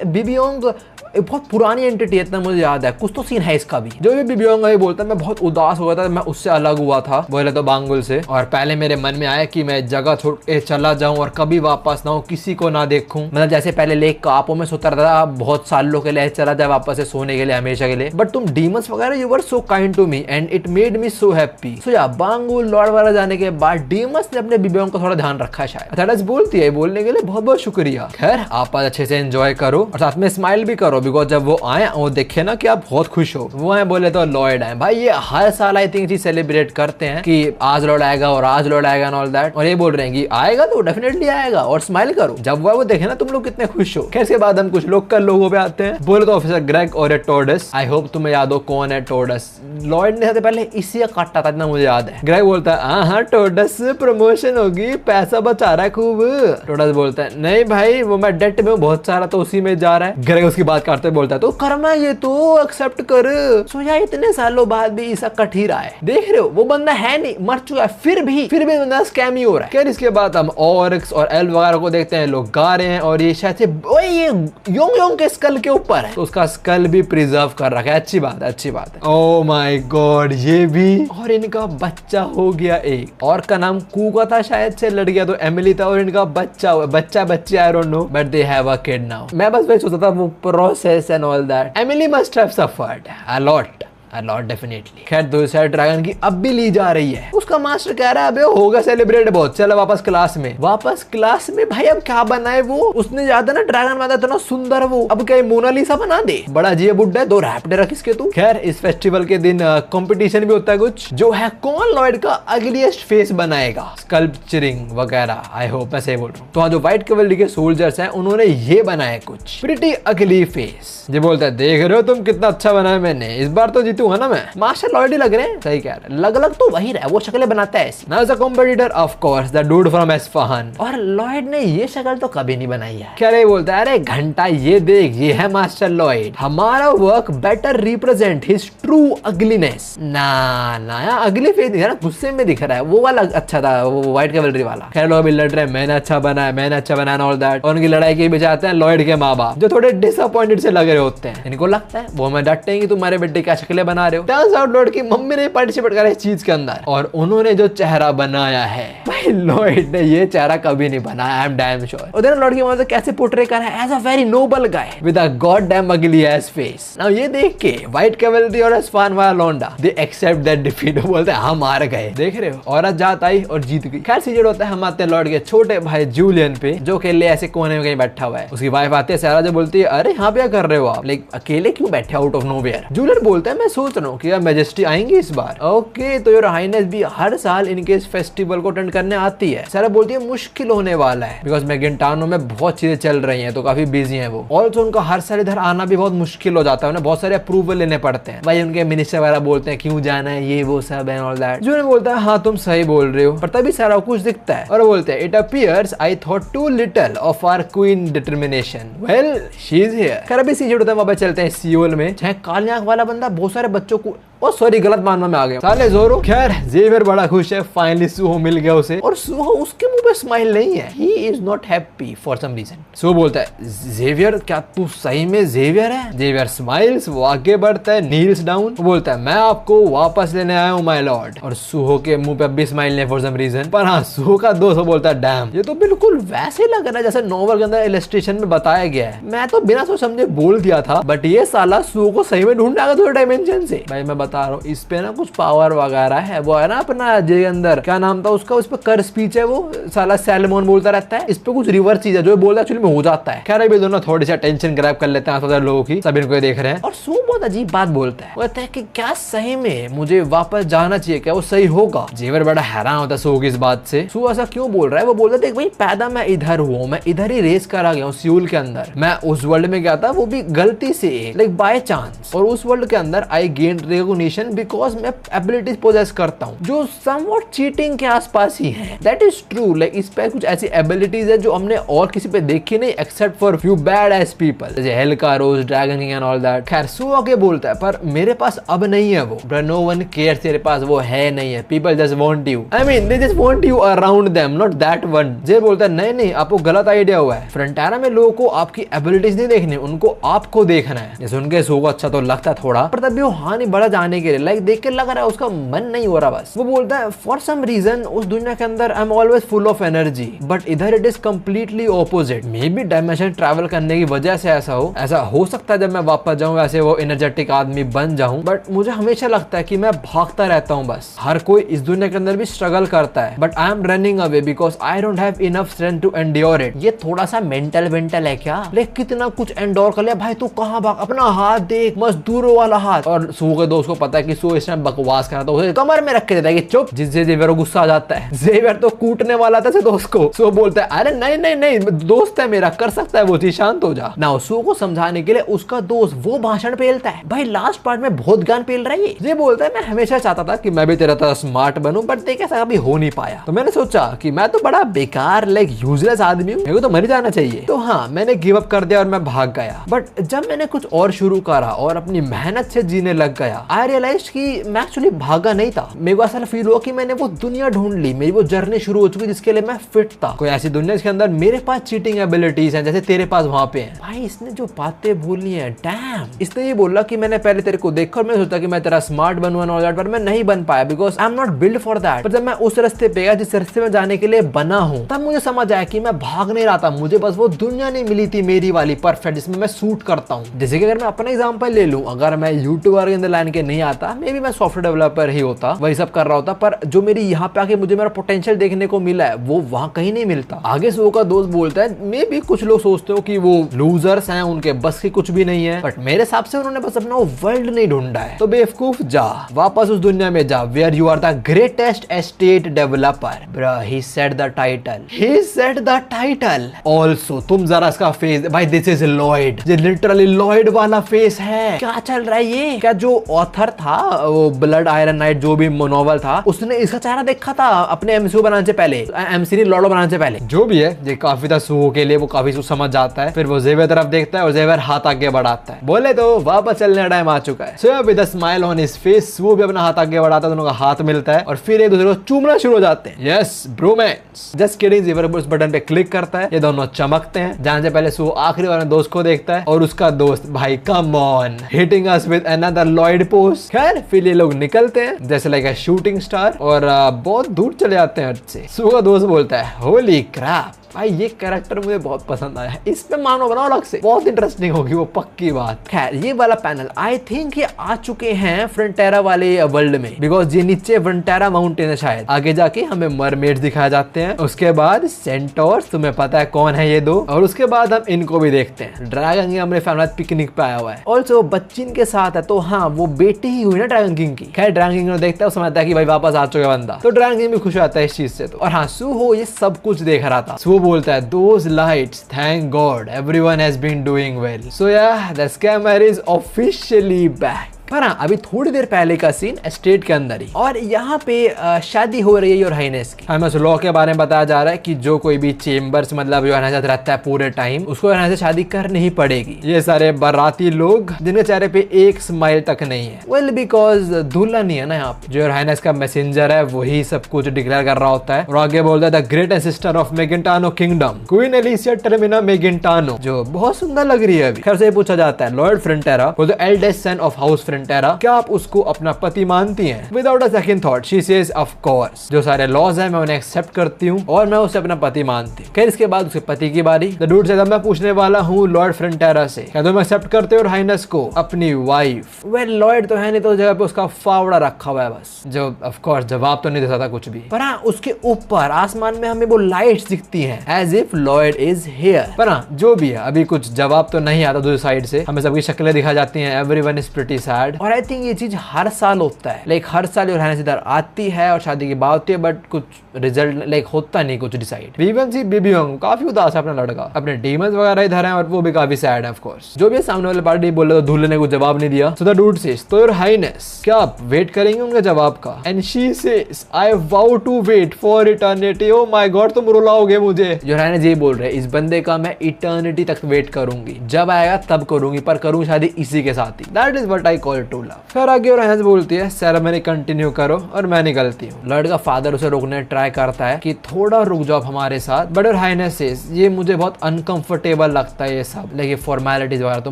बेबी योंग बहुत पुरानी एंटिटी है इतना मुझे याद है, कुछ तो सीन है इसका भी। जो भी बेबी योंग बोलता है मैं बहुत उदास हो गया था, मैं उससे अलग हुआ था बोले तो बांगुल से, और पहले मेरे मन में आया कि मैं जगह छोड़ के चला जाऊं और कभी वापस ना हूं, किसी को ना देखूं। मतलब जैसे पहले लेक कापों में सोता रहता था, बहुत सालों के लिए चला जाए वापस से सोने के लिए हमेशा के लिए। बट तुम डीमंस वगैरह you were so kind to me and it made me so happy. So yeah Bangul Lord वगैरह जाने के बाद डीमंस ने अपने बेबी योंग को थोड़ा ध्यान रखा शायद। अर्थाइटस बोलती है बोलने के लिए बहुत बहुत शुक्रिया। खैर आप आज अच्छे से एंजॉय करो और साथ में स्माइल भी करो बिकॉज जब वो आए वो देखे ना कि आप बहुत खुश हो। वो आए बोले तो लॉर्ड आए भाई, ये हर साल आई थिंक चीज सेलिब्रेट करते हैं कि आज लॉर्ड आएगा और आज लॉर्ड आएगा एंड ऑल दैट, और ये बोल रहे हैं कि आएगा तो डेफिनेटली आएगा और स्माइल करो। जब वो देखे ना तुम लोग कितने खुश हो। खैर इसके बाद हम कुछ लोकल लोगों पे आते हैं। बोले तो ऑफिसर ग्रेग और टोर्डस। आई होप तुम्हें याद हो कौन है टोर्डस। लॉर्ड ने सबसे पहले इसी का काटा था इतना मुझे याद है। ग्रेग बोलता है हाँ टोर्डस प्रमोशन होगी, पैसा बचा रहा है खूब। टोर्डस बोलता है नहीं भाई वो मैं डेट में बहुत सारा तो उसी में जा रहा है। ग्रेग उसकी बात काटते बोलता है तो कर्मा ये तो एक्सेप्ट कर। सो यार इतने सालों बाद भी ऐसा कट ही रहा है। देख रहे हो वो बंदा है नहीं, मर चुका है, फिर भी बंदा स्कैम ही हो रहा है। खैर इसके बाद हम ऑरिक्स और एल्फ वगैरह को देखते हैं, लोग गा रहे हैं और ये शायद से ये योंग के स्कल के ऊपर है तो उसका स्कल भी प्रिजर्व कर रखा है। अच्छी बात है, अच्छी बात है। ओह माय गॉड ये भी, और इनका बच्चा हो गया एक, और का नाम कू का था शायद से, लड़ गया तो एमिली था, और इनका बच्चा हुआ, बच्चे I don't know but they have a kid now. मैं बस वही सोचता था वो process and all that. Emily must have suffered a lot definitely. खैर दूसरा ड्रैगन की अब भी ली जा रही है। उसका मास्टर कह रहा है अबे होगा सेलिब्रेट बहुत, चलो वापस क्लास में भाई अब क्या बनाए वो। उसने ज्यादा ना ड्रैगन बना इतना सुंदर वो, अब क्या मोनालिसा बना दे, बड़ा जी बुड्ढा है, 2 रैप्टे रख इसके तू। खैर इस फेस्टिवल के दिन कंपटीशन भी होता है कुछ, जो है कौन लॉयड का अगलीस्ट फेस बनाएगा, स्कल्पचरिंग वगैरह। आई होप मैं सही बोल रहा हूँ। तो जो व्हाइट कैवलरी के सोल्जर्स हैं उन्होंने ये बनाया कुछ प्रिटी अगली फेस। ये बोलता है देख रहे हो तुम कितना अच्छा बनाया मैंने, इस बार तो जीतूंगा ना मैं। मास्टर लॉयड ही लग रहे हैं। सही कह रहे हैं, लग तो वही रहा है, वो शक्लें बनाता है ऐसी। Now the competitor of course the dude from Isfahan. और लॉयड ने ये शक्ल तो कभी नहीं बनाई है। क्या रे बोलता है अरे घंटा ये देख, ये है मास्टर लॉयड, हमारा work better represent his true ugliness. ना अगली फेस नहीं है ना, गुस्से में दिख रहा है, वो वाला अच्छा था, वो व्हाइट कैवलरी वाला। खैर लोग अभी लड़ रहे हैं, मैंने अच्छा बनाया ऑल दैट। और उनकी लड़ाई के पीछे आते हैं लॉयड के माँ बाप, जो थोड़े डिसअपॉइंटेड से लग रहे होते हैं। इनको लगता है वो हमें डांटते हैं कि तुम्हारे बेटे क्या शक्लें बना रहे हो। टर्न्स आउट लॉयड की मम्मी ने पार्टिसिपेट करा इस चीज के अंदर, और उन्होंने जो चेहरा बनाया है भाई लॉयड ने ये चेहरा कभी नहीं बनाया, आई एम डैम श्योर। और देन लॉयड की मम्मी कैसे पोर्ट्रे करा है as a very noble guy with a god damn ugly ass face. Now ये देख के व्हाइट कैवलरी और एस्फहान वाला लौंडा दे एक्सेप्ट दैट डिफीट, बोलते हैं हम हार गए। देख रहे हो औरत जात आई और जीत गई। खैर सीजन होता है, हम आते हैं लॉयड के छोटे भाई जूलियन पे, जो अकेले ऐसे कोने में कहीं बैठा हुआ है। उसकी वाइफ आती है सारा, जो बोलती है अरे यहाँ पे क्या कर रहे हो आप, लाइक अकेले क्यों बैठे आउट ऑफ नोवेयर। जूलियन बोलता है मैं सोच रहा हूँ कि मेजेस्टी आएंगे इस बार। ओके तो योर हाइनेस भी हर साल इनके इस फेस्टिवल को अटेंड करने आती है। सारा बोलती है मुश्किल होने वाला है बिकॉज मैगेंटानो में बहुत चीजें चल रही हैं तो काफी बिजी हैं वो। ऑल्सो उनका हर साल इधर आना भी बहुत मुश्किल हो जाता है, उन्हें बहुत सारे अप्रूवल लेने पड़ते हैं। भाई उनके मिनिस्टर वगैरह बोलते हैं क्यों जाना है, ये वो सब है ऑल दैट। जूलियन बोलता है हाँ तुम सही बोल रहे हो, पर तभी सारा कुछ दिखता है और बोलते हैं it appears I thought too little of our queen determination, well she is here. खैर अभी सीजन होता है, वहां चलते हैं सियोल में, चाहे काली आंख वाला बंदा बहुत सारे बच्चों को, ओ सॉरी गलत मानना में आ गया साले जोरो। खैर जेवियर बड़ा खुश है, फाइनली सुहो मिल गया उसे, और सुहो उसके मुंह पे स्माइल नहीं है, he is not happy for some reason. Suho बोलता है जेवियर क्या तू सही में जेवियर है? जेवियर स्माइल्स, वो आगे बढ़ता है, नील्स डाउन, वो बोलता है मैं आपको वापस लेने आया हूँ माय लॉर्ड। और सुहो के मुंह पे अब भी स्माइल नहीं फॉर सम रीजन। पर हाँ सुहो का दोस्त बोलता है डैम ये तो बिल्कुल वैसे लग रहा है जैसे नॉवल के अंदर इलस्ट्रेशन में बताया गया है। मैं तो बिना सोच समझे बोल दिया था, बट ये साला सुहो को सही में ढूंढने आ गया थोड़े डायमेंशन रीजन से? भाई मैं बता रहा हूँ, इस पे ना कुछ पावर वगैरह है। वो है ना अपना जे अंदर क्या नाम था उसका, उस पर कर स्पीच है, वो साला सैलमोन बोलता रहता है। इस पे कुछ रिवर्स चीज है जो बोलता एक्चुअली में हो जाता है। खैर अभी दोनों थोड़ी सी टेंशन ग्रैब कर लेते हैं लोगों की, सब इनको देख रहे हैं। और सू बहुत अजीब बात बोलता है, कहता है कि क्या सही में मुझे वापस जाना चाहिए, क्या वो सही होगा? जेवर बड़ा हैरान होता है सू की इस बात से। सू ऐसा क्यों बोल रहा है? वो बोलता है देख भाई, पैदा मैं इधर हुआ, मैं इधर ही रेस करा गया हूँ सियोल के अंदर। मैं उस वर्ल्ड में गया था, वो भी गलती से, लाइक बाय चांस। और उस वर्ल्ड के अंदर आई गेन रिकॉग्निशन बिकॉज मैं एबिलिटीज पोजेस करता हूँ जो समवॉट चीटिंग के आसपास ही है। That is true. लाइक इस पे कुछ ऐसी एबिलिटीज है जो हमने और किसी पे देखी नहीं except for few bad age people, जैसे Helcaros, dragon king and all that. खैर सू आगे बोलता है पर मेरे पास अब नहीं है वो, नो वन केयर्स, तेरे पास वो है नहीं है। People just want you, I mean they just want you around them, not that one. जे बोलता है नहीं नहीं, आपको गलत आइडिया हुआ है। फ्रंटारा में लोगों को आपकी एबिलिटीज नहीं देखनी, उनको आपको देखना है। जैसे उनके सू को अच्छा तो लगता है थोड़ा, पर तभी वो हाँ नहीं बढ़ा जाने के लिए, लाइक देख के लग रहा है उसका मन नहीं हो रहा बस। वो बोलता है फॉर सम रीजन उस दुनिया के अंदर I am always full of energy, but इधर it is completely opposite. Maybe dimension travel करने की वजह से ऐसा हो सकता है जब मैं वापस जाऊं वैसे वो एनर्जेटिक आदमी बन जाऊं, बट मुझे हमेशा लगता है कि मैं भागता रहता हूं बस। हर कोई इस दुनिया के अंदर भी स्ट्रगल करता है, but I am running away because I don't have enough strength to endure it. ये थोड़ा सा मेंटल है क्या? लेकिन कितना कुछ एंडोर कर लिया भाई, तू कहां भाग, अपना हाथ देख, मजदूरों वाला हाथ। और सू के दोस्त को पता है कि सू इस टाइम बकवास कर रहा था, उसे कमर में रख के देता है कि चुप, जिससे जेवियर को गुस्सा आ जाता है। जेवियर तो कूटने वाला था दोस्त को। सू बोलता है अरे नहीं नहीं नहीं, दोस्त है मेरा, कर सकता है वो चीज, शांत हो जा ना। सू को समझाने के लिए उसका दोस्त वो भाषण पेलता है। भाई लास्ट पार्ट में बहुत गान पेल रहा है ये बोलता है मैं हमेशा चाहता था कि मैं भी तेरा तरह स्मार्ट बनूं, बट देख ऐसा कभी हो नहीं पाया। तो मैंने सोचा कि मैं तो बड़ा बेकार लाइक यूजलेस आदमी हूँ, मेरे को तो मर जाना चाहिए। तो हाँ, मैंने गिव अप कर दिया और मैं भाग गया। बट जब मैंने कुछ और शुरू करा और अपनी मेहनत से जीने लग गया, आई रियलाइज कि मैं एक्चुअली भागा नहीं था। मेरे को ऐसा फील हुआ कि मैंने वो दुनिया ढूंढ ली, मेरी वो जर्नी शुरू हो चुकी जिसके लिए मैं फिट था। कोई ऐसी दुनिया जिसके अंदर मेरे पास चीटिंग एबिलिटीज हैं जैसे तेरे पास वहां पे है। भाई इसने जो बातें बोली है, डैम। इसने ये बोला कि मैंने पहले तेरे को देखा और मैंने सोचा कि मैं तेरा स्मार्ट बनूं एंड ऑल दैट, पर मैं नहीं बन पाया because I am not build for that. पर जब मैं उस रास्ते पे गया जिस रास्ते में जाने के लिए बना हूं, तब मुझे समझ आया कि मैं भाग नहीं रहा था, मुझे बस वो दुनिया नहीं मिली थी मेरी वाली परफेक्ट जिसमें मैं सूट करता हूं। जैसे कि अगर मैं अपना एग्जांपल ले लूं, अगर मैं यूट्यूबर के अंदर लाइन के नहीं आता, मे बी मैं सॉफ्टवेयर डेवलपर ही होता, वही सब कर रहा होता। पर जो मेरी यहाँ पे आके मुझे मेरा पोटेंशियल देखने को मिला है वो वहां कहीं नहीं मिलता। आगे सो का दोस्त बोलता है मे बी कुछ लोग सोचते हो कि वो लूजर्स हैं, उनके बस की कुछ भी नहीं है, बट मेरे हिसाब से उन्होंने बस अपना वर्ल्ड नहीं ढूंढा है। तो बेवकूफ, जा वापस उस दुनिया में जा where you are the greatest estate developer. Bro he said the title, he said the title also. तुम जरा इसका फेस भाई, दिस इज लॉयड, ये लिटरली लॉयड वाला फेस है। क्या चल रहा है ये? क्या जो ऑथर था वो ब्लड आयरन नाइट जो भी नॉवल था, उसने इसका चेहरा देखा था अपने एमसीयू बनाने से पहले, एमसीयू लॉर्डो बनाने से पहले। जो भी है ये काफी था सू के लिए, वो काफी समझ जाता है। फिर वो जेवियर तरफ देखता है और जेवियर हाथ आगे बढ़ाता है, बोले तो वापस चलने का टाइम आ चुका है। So with a smile on his face वो भी अपना हाथ आगे बढ़ाता है, दोनों का हाथ मिलता है और फिर एक दूसरे को चूमना शुरू हो जाते हैं। Yes bromance, just kidding. Xavier उस बटन पे क्लिक करता है, ये दोनों चमकते हैं। जाने से पहले सू आखिरी वाले दोस्त को देखता है और उसका दोस्त भाई come on hitting us with another Lloyd post. खैर फिर ये लोग निकलते हैं जैसे लाइक अ शूटिंग स्टार और बहुत दूर चले जाते हैं से। सू का दोस्त बोलता है होली क्रैप, भाई ये कैरेक्टर मुझे बहुत पसंद आया है, इस पे मानो बनाओ अलग से, बहुत इंटरेस्टिंग होगी वो पक्की बात। खैर ये वाला पैनल आई थिंक ये आ चुके हैं फ्रंटेरा वाले वर्ल्ड में, बिकॉज ये नीचे फ्रंटेरा माउंटेन है शायद। आगे जाके हमें मरमेड्स दिखाए जाते हैं, उसके बाद सेंटोर्स, तुम्हें पता है कौन है ये दो, और उसके बाद हम इनको भी देखते हैं। ड्रैगन किंग हमारे फैमिली पिकनिक पे आया हुआ है, ऑल्सो बच्चिन के साथ है, तो हाँ वो बेटी ही हुई ना ड्रैगन किंग की। खैर ड्रैगन किंग देखता है, समझता है कि भाई वापस आ चुका बंदा, तो ड्रैगन किंग भी खुश होता है इस चीज से। तो और हाँ सू हो ये सब कुछ देख रहा था। सू बोलता है those lights, thank God everyone has been doing well. So yeah, the scammer is officially back. पर हाँ अभी थोड़ी देर पहले का सीन एस्टेट के अंदर ही, और यहाँ पे शादी हो रही है योर हाइनेस की। हमें उस लॉ के बारे में बताया जा रहा है कि जो कोई भी चेम्बर्स मतलब जो हाइनेस रहता है पूरे टाइम, उसको हाइनेस से शादी करनी ही पड़ेगी। ये सारे बाराती लोग जिनके चेहरे पे एक स्माइल तक नहीं है, वेल बिकॉज दूल्हा नहीं है ना यहाँ पे। जो योर हाइनेस का मैसेंजर है वही सब कुछ डिक्लेयर कर रहा होता है और आगे बोलता है the great sister of Megintano kingdom queen Alicia Termina Megintano, जो बहुत सुंदर लग रही है अभी। खैर से पूछा जाता है लॉर्ड फ्रंटेरा वो the eldest son of house Frontera Frontera, क्या आप उसको अपना पति मानती हैं? Without a second thought she says of course, जो सारे लॉज हैं मैं उन्हें एक्सेप्ट करती हूँ और मैं उसे अपना पति मानती हूँ। खैर इसके बाद उसके पति की बारी। द डूड सेड, मैं पूछने वाला हूँ लॉर्ड फ्रंटेरा से, क्या तुम एक्सेप्ट करते हो हाइनेस को अपनी वाइफ? वेल लॉर्ड तो है नहीं, तो जगह पे उसका फावड़ा रखा हुआ है बस, जो ऑफ कोर्स जवाब तो नहीं दे सकता कुछ भी। पर हाँ उसके ऊपर आसमान में हमें वो लाइट्स दिखती हैं as if lord is here. पर हाँ जो भी है अभी कुछ जवाब तो नहीं आता दूसरी साइड से, हमें सबकी शक्लें दिखा जाती हैं, एवरीवन इज प्रीटी सैड। और आई थिंक ये चीज हर साल होता है, लाइक हर साल हाइनेस इधर आती है और शादी की बात होती है, बट कुछ रिजल्ट लाइक होता नहीं कुछ डिसाइड। वी इवन सी बीबीयोंग काफी उदास है अपना लड़का, अपने डीमंस वगैरह इधर हैं और वो भी काफी सैड है ऑफ कोर्स। जो भी सामने वाले पार्टी बोले तो दूल्हे ने कुछ जवाब नहीं दिया। सो द डूड सेज, तो योर हाइनेस क्या आप वेट करेंगे उनके जवाब का? And she says, I vow to wait for eternity. Oh my god तुम रुलाओगे मुझे। योर हाइनेस ये बोल रहे, इस बंदे का मैं इटर्निटी तक वेट करूंगी, जब आएगा तब करूंगी, पर करूंगी शादी इसी के साथ ही। That is what I call true love. फिर आगे योर हाइनेस बोलती है, सेरेमनी कंटिन्यू करो और मैं निकलती हूँ। लड़का फादर उसे रोकने ट्राई करता है कि थोड़ा रुक जाओ हमारे साथ, बट योर हाइनेस सेज, ये मुझे बहुत अनकंफर्टेबल लगता है ये सब, लेकिन फॉर्मेलिटीज वगैरह, तो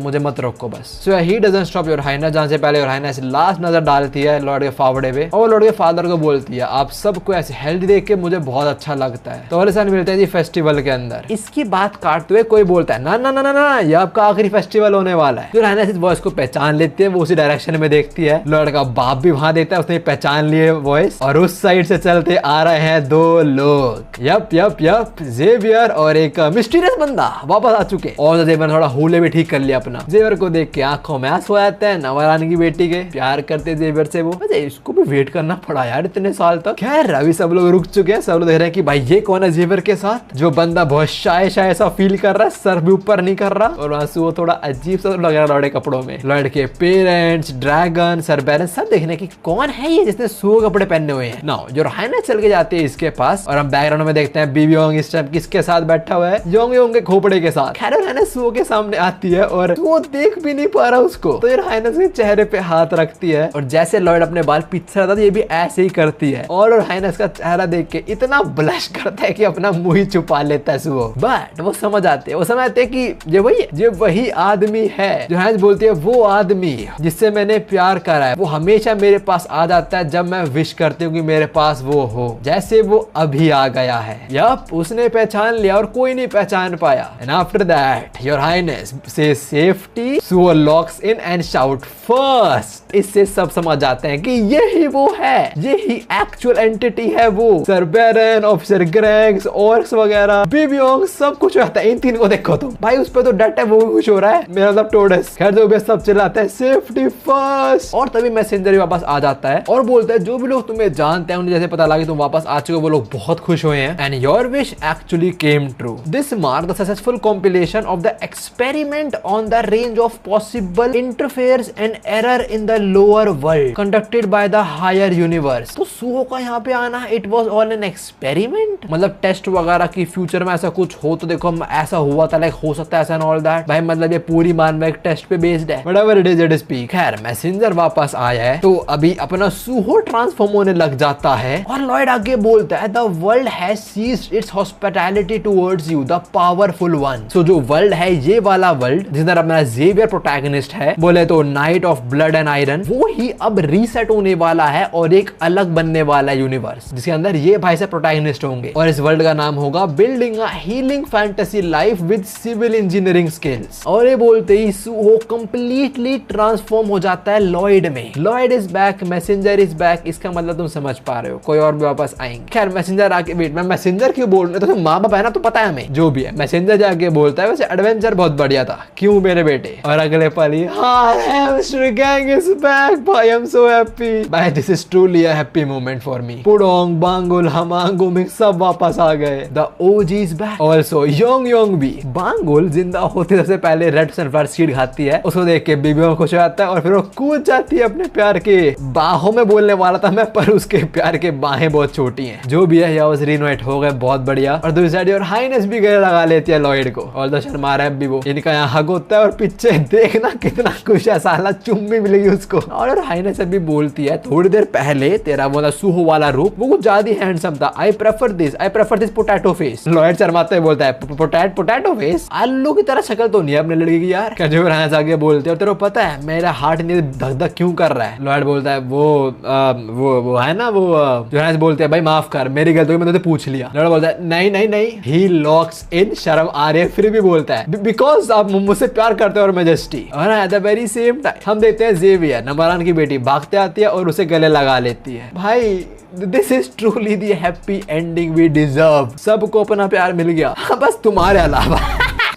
मुझे मत रोको बस। So he doesn't stop your highness, जहां से पहले योर हाइनेस लास्ट नजर डालती है लॉर्ड के फावड़े पे और लॉर्ड के फादर को बोलती है, आप सबको ऐसे हेल्दी देख के मुझे बहुत अच्छा लगता है। तो साल मिलते हैं जी फेस्टिवल के अंदर। इसकी बात काटते हुए कोई बोलता है, ना ना ना ना ना ये आपका आखिरी फेस्टिवल होने वाला है। जो हाइनेस इस वॉइस को पहचान लेती है, वो उसी डायरेक्शन में देखती है। लॉर्ड का बाप भी वहां देता है, उसने पहचान लिए वॉइस, और उस साइड से चलते आ रहे हैं दो लोग। यप यप यप, जेवियर और एक मिस्टीरियस बंदा वापस आ चुके। और जेवियर थोड़ा हुले भी ठीक कर लिया अपना। जेवियर को देख के आंखों में आंसू आते हैं, नवरानी की बेटी के प्यार करते जेवियर से वो। इसको भी वेट करना पड़ा यार इतने साल तक। खैर अभी सब लोग रुक चुके हैं, सब लोग देख रहे हैं कि भाई ये कौन है जेवियर के साथ। जो बंदा बहुत शाय शाय सा फील कर रहा है, सर भी ऊपर नहीं कर रहा, और आंसू वो थोड़ा अजीब सा लग रहा है लौड़े कपड़ों में। लॉर्ड के पेरेंट्स, ड्रैगन, सरबैरन सब देखने की कौन है ये जिसने सुओ कपड़े पहने हुए हैं। नाउ जो हाइनेस चल के जाते हैं इसके पास, और हम बैकग्राउंड में देखते हैं बीबीयोंग इस टाइम किसके साथ बैठा हुआ है, योंग के खोपड़े के साथ। खैर हाइनेस सुओ के सामने आती है और वो देख भी नहीं पा रहा उसको, तो यार हाइनेस के चेहरे पे हाथ रखती है, और जैसे लॉर्ड अपने बाल पीछे रहता था ये भी ऐसे ही करती है, और हाइनेस का चेहरा देख के इतना ब्लश करता है कि अपना मुंह ही छुपा लेता है सुओ। बट वो समझ आते हैं, वो समझते हैं कि ये वही आदमी है। जो हाइनेस बोलती है, वो आदमी जिससे मैंने प्यार करा है, वो हमेशा मेरे पास आ जाता है जब मैं विश करती हूँ कि मेरे पास वो हो, जैसे वो अभी आ गया है। यप, उसने पहचान लिया और कोई नहीं पहचान पाया। And after that your highness से safety, Suho locks in and shout first. इससे सब समझ जाते हैं कि यही वो है, यही एक्चुअल एंटिटी है वो। सरबैरन, ऑफिसर ग्रेग्स, ऑर्क्स वगैरह, बीबीयोंग सब कुछ रहता है। इन तीन को देखो तुम, भाई उस पे तो डट है, वो भी खुश हो रहा है, मेरा मतलब टोडस। खैर जो भी सब चिल्लाते हैं सेफ्टी फर्स्ट, और तभी मैसेंजर भी वापस आ जाता है और बोलता है, जो भी लोग तुम्हें जानते हैं उन्हें जैसे पता लगा तुम वापस आ चुके हो, वो लोग बहुत खुश हुए हैं। And your wish actually came true. This mark the successful compilation of the experiment on the range of possible interferes and error in the lower world conducted by the higher universe. तो सुओ का यहाँ पे आना, it was all an experiment, मतलब test वगैरह की future में ऐसा कुछ हो तो देखो ऐसा हुआ था, लाइक हो सकता है ऐसा एंड ऑल दैट। भाई मतलब ये पूरी मान में एक टेस्ट पे बेस्ड है, whatever it is it speak. खैर मैसेंजर वापस आया है, तो अभी अपना सुहो ट्रांसफॉर्म होने लग जाता है, और लॉर्ड आगे बोलता है, the world has ceased its hospitality towards you, the powerful one. So जो वर्ल्ड है, ये वाला वर्ल्ड जिसमें अपना जेवियर प्रोटैगनिस्ट है, बोले तो night of blood and iron, वो ही अब रीसेट होने वाला है और एक अलग बनने वाला यूनिवर्स, जिसके अंदर ये भाई से प्रोटैगनिस्ट होंगे, और इस वर्ल्ड का नाम होगा building a healing fantasy life with civil engineering skills. और ये बोलते ही सुहो कंप्लीटली ट्रांसफॉर्म हो जाता है लॉयड में। Lloyd is back, messenger is back, इसका मतलब तुम समझ पा रहे हो, कोई और भी वापस आएंगे। खैर मैसेंजर आके, वेट मैं मैसेंजर क्यों बोल रहे, तो माँ बाप है ना, तो पता है हमें, जो भी है मैसेंजर जाके बोलता है, वैसे एडवेंचर बहुत बढ़िया था, क्यों मेरे बेटे। और अगले पल ही, hi hamster gang is back, भाई आई एम सो हैप्पी, भाई this is truly a happy moment for me. Pudong, Bangul, हमांगुमिंग सब वापस आ गए, the OG is back, also Yong भी। बांगुल जिंदा होते सबसे पहले रेड सनफ्लावर सीड खाती है, उसको देख के बीबीयोंग खुश हो जाता है, और फिर वो कूद जाती है अपने प्यार के बाहों में, बोलने वाला था मैं, पर उसके प्यार के बाहें बहुत छोटी हैं। जो भी है यावस रीनोवेट हो गए, बहुत बढ़िया। और दूसरी साइड और हाइनेस भी गले लगा लेती है लॉयड को, और तो शर्मा रहा है भी वो, इनका यहाँ हग होता है, और पीछे देखना कितना खुश है, साला चुम्मी मिलेगी उसको। और हाइनेस भी बोलती है, थोड़ी देर पहले तेरा वो वाला सूहो वाला रूप, वो कुछ ज्यादा हैंडसम था। I prefer this potato face. Lloyd शर्माते हुए बोलता है पोटैटो फेस, आलू की तरह शक्ल तो नहीं है अपने लड़के की यार। जो आगे बोलते हैं तेरे को पता है मेरा हार्ट नहीं धक धक क्यों कर रहा है। लॉयड बोलता है वो है ना वो जो बोलते हैं भाई माफ कर मेरी गलती मैंने तो पूछ लिया। लॉयड बोलता है नहीं ही लॉक्स इन, शर्म आ रही है फिर भी बोलता है बिकॉज आप मुझसे प्यार करते हो और मेजेस्टी। और eight the very same time हम देखते हैं ज़ेवियर नंबर 1 की बेटी भागते आती है और उसे गले लगा लेती है। भाई this is truly the happy ending we deserve. सबको अपना प्यार मिल गया, बस तुम्हारे अलावा।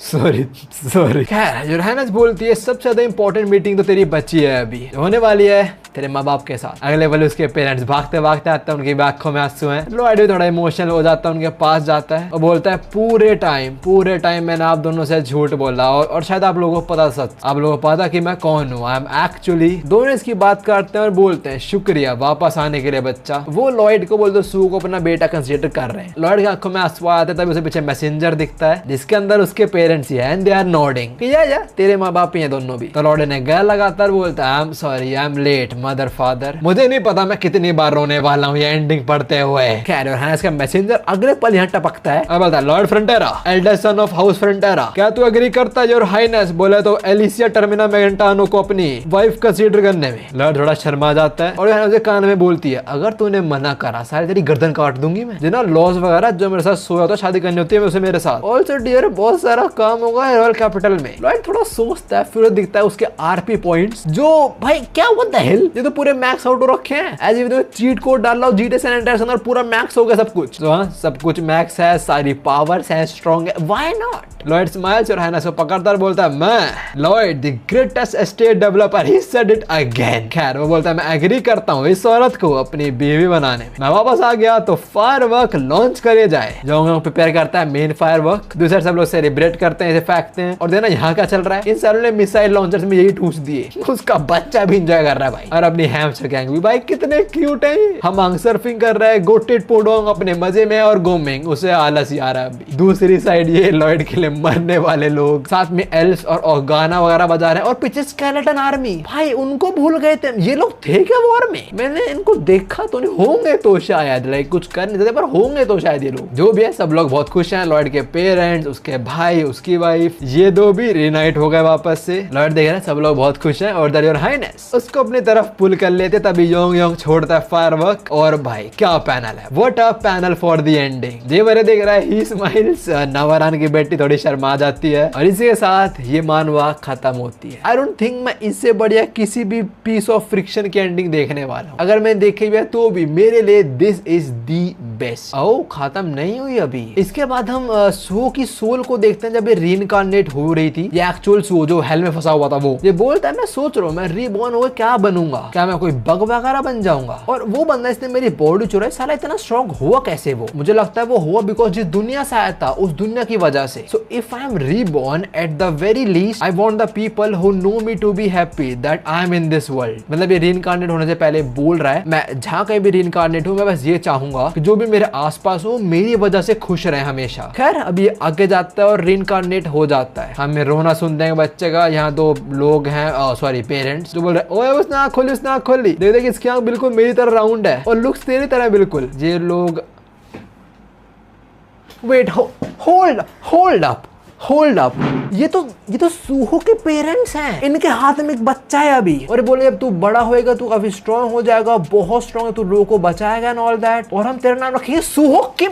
सॉरी खैर यूरहानस बोलती है सबसे ज्यादा इंपॉर्टेंट मीटिंग तो तेरी बच्ची है अभी होने वाली है तेरे माँ बाप के साथ। अगले वाले उसके पेरेंट्स भागते भागते आते हैं, उनकी आंखों में आंसू हैं। लॉयड भी थोड़ा इमोशनल हो जाता है, उनके पास जाता है और बोलता है पूरे टाइम मैंने आप दोनों से झूठ बोला और शायद आप लोगों को पता सच, आप लोगों को पता कि मैं कौन हूँ। I am actually. दोनों इसकी बात करते हैं और बोलते हैं शुक्रिया वापस आने के लिए बच्चा। वो लॉयड को बोलते सू को अपना बेटा कंसिडर कर रहे हैं। लॉयड की आंखों में आंसू आते तभी उसे पीछे मैसेंजर दिखता है जिसके अंदर उसके पेरेंट्स ही है एंड दे आर नोडिंग या तेरे माँ बाप ही है दोनों भी। तो लॉयड ने गला लगातार बोलता है I am sorry I am late mother father. मुझे नहीं पता मैं कितनी बार रोने वाला हूँ ये एंडिंग पढ़ते हुए। खैर यूरहानस का मैसेंजर अगले पल यहाँ टपकता है और बोलता है Lord Frontera elder son of house Frontera, क्या तू एग्री करता है योर हाइनेस? बोले तो एलिसिया टर्मिना मैगेंटानो को अपनी वाइफ कंसीडर करने में। लॉर्ड थोड़ा शर्मा जाता है और यूरहानस कान में बोलती है अगर तूने मना करा सारी तेरी गर्दन काट दूंगी मैं। जिना लॉस वगैरह जो मेरे साथ सोया था शादी करनी होती है उसे मेरे साथ। ऑल्सो डियर बहुत सारा काम होगा रॉयल कैपिटल में। लॉर्ड थोड़ा सोचता है फिर दिखता है उसके आरपी पॉइंट्स जो भाई क्या व्हाट द हेल, ये तो पूरे मैक्स आउट रखे हैं। एज इफ तुमने चीट कोड डाल लो जीटे सैन एंडरसन और पूरा मैक्स हो गया सब कुछ। तो हाँ सब कुछ मैक्स है, सारी पावर्स है, स्ट्रॉन्ग है, व्हाई नॉट। लॉयड स्माइल्स और यूरहानस को पकड़ता बोलता है मैं Lloyd the greatest estate developer, he said it again. खैर वो बोलता है मैं एग्री करता हूँ इस औरत को अपनी बीवी बनाने में। मैं वापस आ गया तो फायरवर्क लॉन्च करे जाए। जो प्रिपेयर करता है मेन फायरवर्क, दूसरे सब लोग सेलिब्रेट करते हैं, इसे फेंकते हैं। और देना यहाँ क्या चल रहा है, इन सारों ने मिसाइल लॉन्चर्स में यही ठूस दिए। उसका बच्चा भी इंजॉय कर रहा है भाई और अपनी हैमस्टर गैंग भी। भाई कितने क्यूट है। हम सर्फिंग कर रहे हैं, गोटेड पोडोंग अपने मजे में और गोमिंग, उसे आलस ही आ रहा है अभी। दूसरी साइड ये लॉयड के लिए मरने वाले लोग, साथ में एल्स और गाना वगैरह बजा रहे हैं और पीछे स्केलेटन आर्मी। भाई उनको भूल गए थे, ये लोग थे क्या वॉर में? मैंने इनको देखा तो नहीं, होंगे तो शायद, लाइक कुछ कर नहीं सकते पर होंगे तो शायद ये लोग। जो भी है सब लोग बहुत खुश हैं। लॉयड के पेरेंट्स, उसके भाई, उसकी वाइफ, ये दो भी रिनाइट हो गए वापस से। लॉयड देख रहे हैं सब लोग बहुत खुश हैं और योर हाइनेस उसको अपनी तरफ पुल कर लेते तभी योंग छोड़ता है फायरवर्क। और भाई क्या पैनल है, what a panel for the ending. देवरे देख रहा है, ही स्माइल्स। नवरान की बेटी थोड़ी शर्मा जाती है और इसी के साथ ये मानवा खत्म होती है। आई डोंट थिंक मैं इससे बढ़िया किसी भी पीस ऑफ फ्रिक्शन की एंडिंग देखने वाला हूँ। अगर मैं देखे भी तो भी मेरे लिए दिस इज दी बेस्ट। ओ खत्म नहीं हुई अभी। इसके बाद हम सो की सोल को देखते हैं जब ये रीइंकार्नेट हो रही थी। ये एक्चुअल सो जो हेल में फंसा हुआ था वो ये बोलता है मैं सोच रहा हूँ मैं रीबॉर्न होकर क्या बनूंगा, क्या मैं कोई बग वगैरह बन जाऊंगा। और वो बंदा इसने मेरी बॉडी चुराई, साला इतना स्ट्रॉन्ग हुआ कैसे? वो मुझे लगता है वो हुआ बिकॉज जिस दुनिया से आया था उस दुनिया की वजह से। So if I am reborn at the very least I want the people who know me to be happy that I am in this world. मतलब ये रीइंकार्नेट होने से पहले बोल रहा है मैं जहाँ कहीं भी रीइंकार्नेट हूँ मैं बस ये चाहूंगा कि जो भी मेरे आसपास हो मेरी वजह से खुश रहे हमेशा। खैर अब ये आगे जाता है और रीइंकार्नेट हो जाता है। हमें रोना सुनते हैं बच्चे का। यहाँ दो लोग हैं सॉरी पेरेंट्स जो बोल रहे ओए उसने आँख खोली, उसने आँख खोली, देख देख इसकी आँख बिल्कुल मेरी तरह राउंड है और लुक्स तेरी तरह बिल्कुल। ये लोग वेट होल्ड अप ये तो सूहो के पेरेंट्स हैं। इनके हाथ में एक बच्चा है अभी और बोले जब तू बड़ा होएगा तू काफी स्ट्रॉन्ग हो जाएगा, बहुत स्ट्रॉन्ग है, तू लोगों को बचाएगा एंड ऑल दैट, और हम तेरा नाम रखेंगे सूहो किम।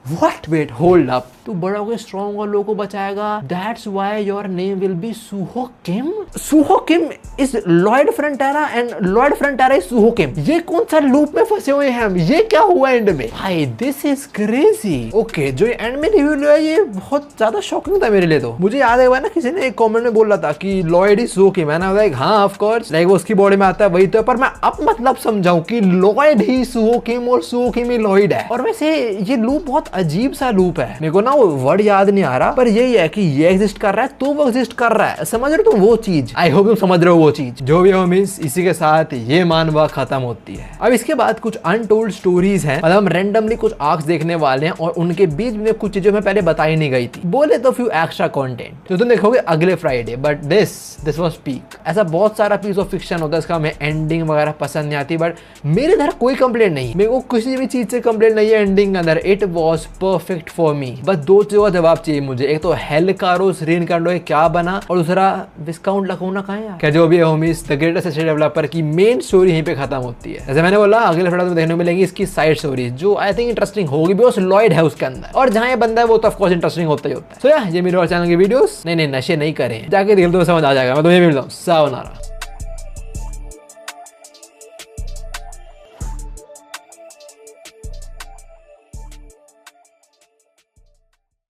What? Wait, hold up. तू बड़ा होकर स्ट्रॉन्ग और लोगों को बचाएगा। That's why your name will be Suho Kim. Suho Kim is Lloyd Frontera and Lloyd Frontera is Suho Kim. ये कौन सा लूप में फंसे हुए हैं हम? ये क्या हुआ एंड में? भाई this is crazy. Okay, जो एंड में रिव्यू लिया ये बहुत ज्यादा शॉकिंग था मेरे लिए। तो मुझे याद है ना किसी ने एक कमेंट में बोला था कि Lloyd is Suho Kim। मैंने बोला हाँ ऑफ कोर्स, लाइक वो उसकी बॉडी में आता है वही तो, पर मैं अब मतलब समझाऊं कि Lloyd ही Suho Kim और Suho Kim ही Lloyd है। और वैसे ये लूप बहुत अजीब सा लूप है, मेरे को ना वो वर्ड याद नहीं आ रहा, पर यही है कि ये एग्जिस्ट कर रहा है तो वो एग्जिस्ट कर रहा है, समझ रहे हो तुम वो चीज? आई होप तुम समझ रहे हो वो चीज। जो भी हो मिस, इसी के साथ ये मानवा खत्म होती है। अब इसके बाद कुछ अनटोल्ड स्टोरीज हैं, मतलब हम रैंडमली कुछ आर्क्स देखने वाले हैं और उनके बीच में कुछ चीजें मैं पहले बताई नहीं गई थी, बोले तो फ्यू एक्स्ट्रा कंटेंट जो तुम देखोगे अगले Friday. But this was peak. ऐसा बहुत सारा पीस ऑफ फिक्शन होता है इसका हमें एंडिंग वगैरह पसंद नहीं आती, बट मेरे इधर कोई कंप्लेंट नहीं, मेरे को किसी भी चीज से कंप्लेंट नहीं है एंडिंग के अंदर। It was perfect for me. बस दो चीजों का जवाब चाहिए मुझे, एक तो हेलकारोस रीइंकार्नेट क्या बना और दूसरा विस्काउंट लकूना कहां है। क्या जो भी है homies, the greatest asset developer की मेन स्टोरी यहीं पे खत्म होती है। जैसे मैंने बोला अगले फ्राइडे में देखने को मिलेंगी इसकी साइड स्टोरीज जो आई थिंक इंटरेस्टिंग होगी, बिकॉज़ लॉयड है उसके अंदर और जहां ये बंदा है वो तो ऑफ कोर्स इंटरेस्टिंग होता ही होता है। सो या ये मेरे और चैनल की वीडियोस नहीं नशे नहीं करें, जाके देख लो समझ आ जाएगा। मैं तुम्हें मिलता हूं, सायोनारा।